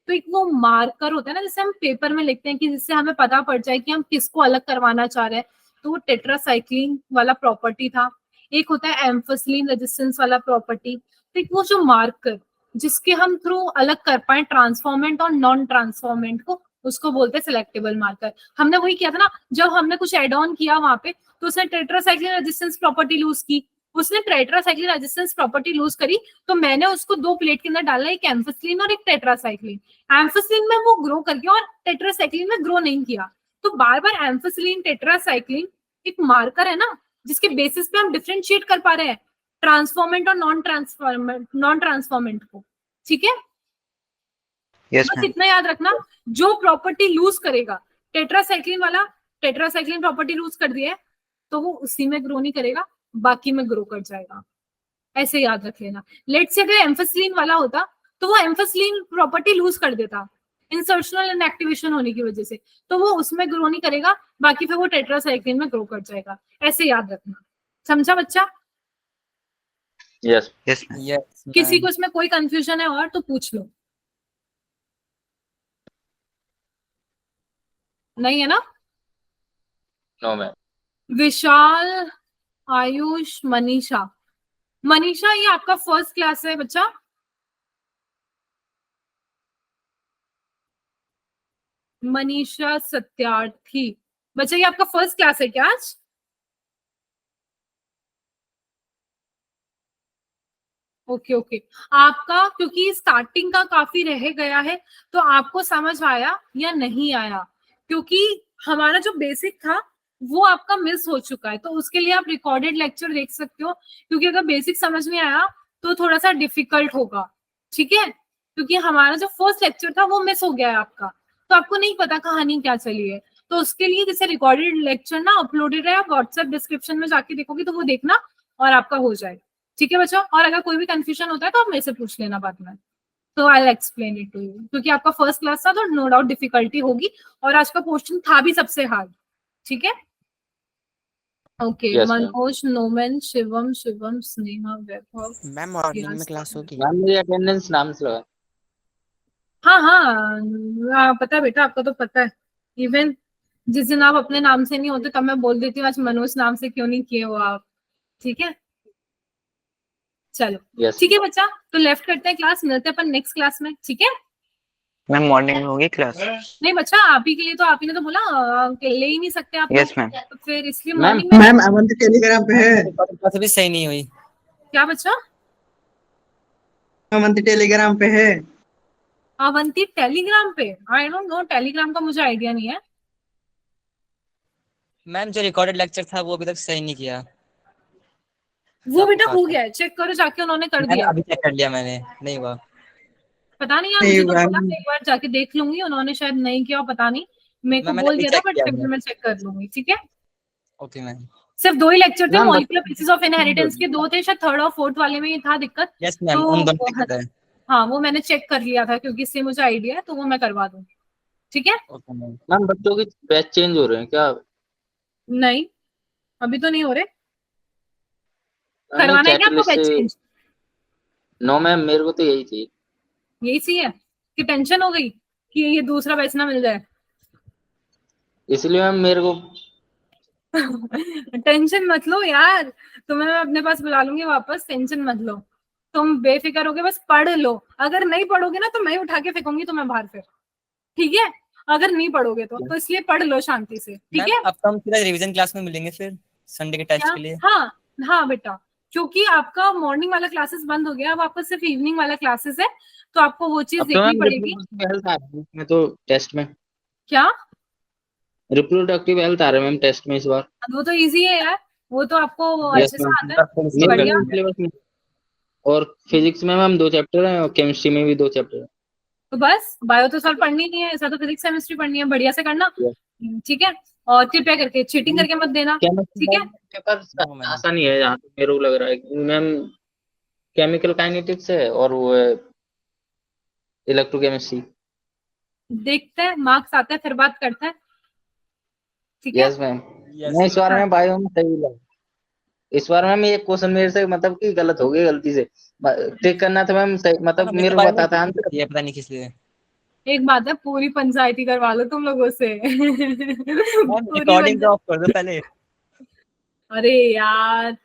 तो एक वो मार्कर होता है ना, जैसे हम पेपर में लिखते हैं कि जिससे हमें पता पड़ जाए कि हम किसको अलग करवाना चाह रहे हैं, तो वो टेट्रासाइक्लिन वाला प्रॉपर्टी था। एक होता है एम्फोसिलिन रेजिस्टेंस वाला प्रॉपर्टी। तो एक वो जो मार्कर जिसके हम थ्रू अलग कर पाए ट्रांसफॉर्मेंट और नॉन ट्रांसफॉर्मेंट को, उसको बोलते हैं सिलेक्टेबल मार्कर। हमने वही किया था ना, जब हमने कुछ एड ऑन किया वहां पे, तो उसने टेट्रासाइक्लिन रेजिस्टेंस प्रॉपर्टी लूज की, उसने टेट्रासाइक्लिन रेजिस्टेंस प्रॉपर्टी लूज करी, तो मैंने उसको दो प्लेट के अंदर डाला, एक एम्फोसिलिन और एक टेट्रासाइक्लिन। एम्फोसिलिन में वो ग्रो कर गया और टेट्रासाइक्लिन में ग्रो नहीं किया। तो बार बार एम्फोसिलिन टेट्रासाइक्लिन एक मार्कर है ना, जिसके बेसिस पे हम डिफरेंशिएट कर पा रहे हैं ट्रांसफॉर्मेंट और नॉन ट्रांसफॉर्मेंट को, ठीक है? Yes, बस ma'am. इतना याद रखना, जो प्रॉपर्टी लूज करेगा, टेट्रासाइक्लिन वाला टेट्रासाइक्लिन प्रॉपर्टी लूज कर दिया है तो वो उसी में ग्रो नहीं करेगा, बाकी में ग्रो कर जाएगा, ऐसे याद रख लेना। लेट्स से अगर एम्फोसिलिन वाला होता तो वो एम्फोसिलिन प्रॉपर्टी लूज कर देता इंसर्शनल इनएक्टिवेशन होने की वजह से, तो वो उसमें ग्रो नहीं करेगा, बाकी फिर वो टेट्रासाइक्लिन में ग्रो कर जाएगा, ऐसे याद रखना। समझा बच्चा? यस। Yes, ma'am. Yes, किसी ma'am. को इसमें कोई कंफ्यूजन है और तो पूछ लो, नहीं है ना? No ma'am. विशाल, आयुष, मनीषा। मनीषा ये आपका फर्स्ट क्लास है बच्चा? मनीषा सत्यार्थी, बच्चा ये आपका फर्स्ट क्लास है क्या आज? ओके ओके, आपका क्योंकि स्टार्टिंग का काफी रह गया है, तो आपको समझ आया या नहीं आया? क्योंकि हमारा जो बेसिक था वो आपका मिस हो चुका है, तो उसके लिए आप रिकॉर्डेड लेक्चर देख सकते हो, क्योंकि अगर बेसिक समझ में आया तो थोड़ा सा डिफिकल्ट होगा, ठीक है? क्योंकि हमारा जो फर्स्ट लेक्चर था वो मिस हो गया है आपका, तो आपको नहीं पता कहानी क्या चली है। तो उसके लिए जैसे रिकॉर्डेड लेक्चर ना अपलोडेड है, आप व्हाट्सएप डिस्क्रिप्शन में जाके देखोगे तो वो देखना और आपका हो जाएगा, ठीक है बच्चों? और अगर कोई भी कंफ्यूजन होता है तो आप मेरे से पूछ लेना बाद में, तो I will explain it to you, क्योंकि आपका फर्स्ट क्लास था तो नो डाउट डिफिकल्टी होगी, और आज का क्वेश्चन था भी सबसे हार्ड, ठीक है? Okay, Yes, ma'am. Manoj, Noman, Shivam, Sneha, वैभव। मैम मॉर्निंग में Yes. क्लास होगी? मैम मेरी अटेंडेंस नाम से लगा। हाँ हाँ, पता है बेटा, आपका तो पता है। इवन जिस दिन आप अपने नाम से नहीं होते तब मैं बोल देती हूँ आज मनोज नाम से क्यों नहीं किए हो आप, ठीक है? चलो यस। ठीक है बच्चा, तो लेफ्ट करते हैं क्लास, मिलते हैं अपन नेक्स्ट क्लास में, ठीक है? मैम मॉर्निंग में होगी क्लास? नहीं बच्चा, आप ही के लिए तो आप ही ने तो बोला ले ही नहीं सकते आप Yes, लोग, ma'am. तो फिर इसलिए मैम, मॉर्निंग में। मैम अवंती टेलीग्राम पे है। बात भी सही नहीं हुई। क्या बच्चा? अवंती टेलीग्राम पे है। अवंती टेलीग्राम पे? आई डोंट नो, टेलीग्राम का मुझे आइडिया नहीं है। मैम जो रिकॉर्डेड लेक्चर था वो अभी तक सही नहीं किया। वो बेटा हो गया है, चेक करो जाके, उन्होंने कर मैंने दिया। अभी चेक कर लिया मैंने, नहीं हुआ। पता नहीं यार, नहीं मुझे तो हुआ। बोला मैं एक बार जाके देख लूंगी, उन्होंने शायद नहीं किया, पता नहीं, मेरे को मैंने बोल अभी दिया था, check बट किया फिर भी है। मैं चेक कर लूंगी, ठीक है? Okay ma'am. सिर्फ 2 ही लेक्चर थे, ma'am, molecular basis of inheritance के 2 थे, शायद थर्ड और फोर्थ वाले में ये था दिक्कत। यस मैम, तो उन दोनों दिक्कत है। हाँ वो मैंने चेक कर लिया था क्योंकि इससे मुझे आइडिया है, तो वो मैं करवा दूँ। ठीक है? Okay ma'am. मैम बच्चों के बैच चेंज हो रहे हैं क्या? नहीं, अभी तो नहीं हो रहे। नहीं, करवाना है क्या चैट आपको लिस्ट बैच से चेंज? नो मैम, मेरे को तो यही थी। यही चाहिए कि टेंशन हो गई कि ये दूसरा बैच ना मिल जाए? इसलिए मैम मेरे को टेंशन मत लो यार, तुम्हें मैं अपने पास बुला लूंगी वापस, टेंशन मत लो। तुम बेफिक्र होके बस पढ़ लो। अगर नहीं पढ़ोगे ना तो मैं ही उठा के फेंकूंगी तुम्हें बाहर फिर। ठीक है? अगर नहीं पढ़ोगे तो इसलिए पढ़ लो शांति से। ठीक मैम है? अब तो हम सीधा रिवीजन क्लास में मिलेंगे फिर संडे के टेस्ट क्या? के लिए। हाँ हाँ बेटा, क्योंकि आपका मॉर्निंग वाला क्लासेस बंद हो गया, अब आपका सिर्फ इवनिंग वाला क्लासेस है, तो आपको वो चीज अब तो देखनी मैम पड़ेगी। रिप्रोडक्टिव हेल्थ आ रही है इसमें तो टेस्ट में। क्या? रिप्रोडक्टिव हेल्थ आ रहा है मैम टेस्ट में इस बार। वो तो इजी है यार, वो तो आपको यस अच्छे से मैम, आता है। ये बढ़िया। मेरे सिलेबस में। और फिजिक्स में मैम 2 चैप्टर हैं और केमिस्ट्री में भी 2 चैप्टर हैं। तो बस बायो तो सर पढ़नी नहीं है, ऐसा तो फिजिक्स केमिस्ट्री पढ़नी है, बढ़िया से करना। Yes. ठीक है? और कृपया करके चीटिंग करके मत देना। केमिस्ट्री ठीक है? Paper No, ma'am. आसान ही है जहाँ तक मेरे को लग रहा है कि मैम केमिकल काइनेटिक्स है और वो है इलेक्ट्रोकेमिस्ट्री। देखते हैं मार्क्स आते हैं फिर बात करते हैं। ठीक है? Yes ma'am. Yes, मैं इस बार हाँ। में बायो में सही लगा। इस बार मैम ये क्वेश्चन मेरे से मतलब कि गलत हो गई, गलती से टिक करना था मैम सही, मतलब मेरे को पता था आंसर। ये पता नहीं किस लिए। एक बात है, पूरी पंचायती करवा लो तुम लोगों से। मैम पूरी रिकॉर्डिंग पंचायत। ऑफ कर दो पहले। अरे यार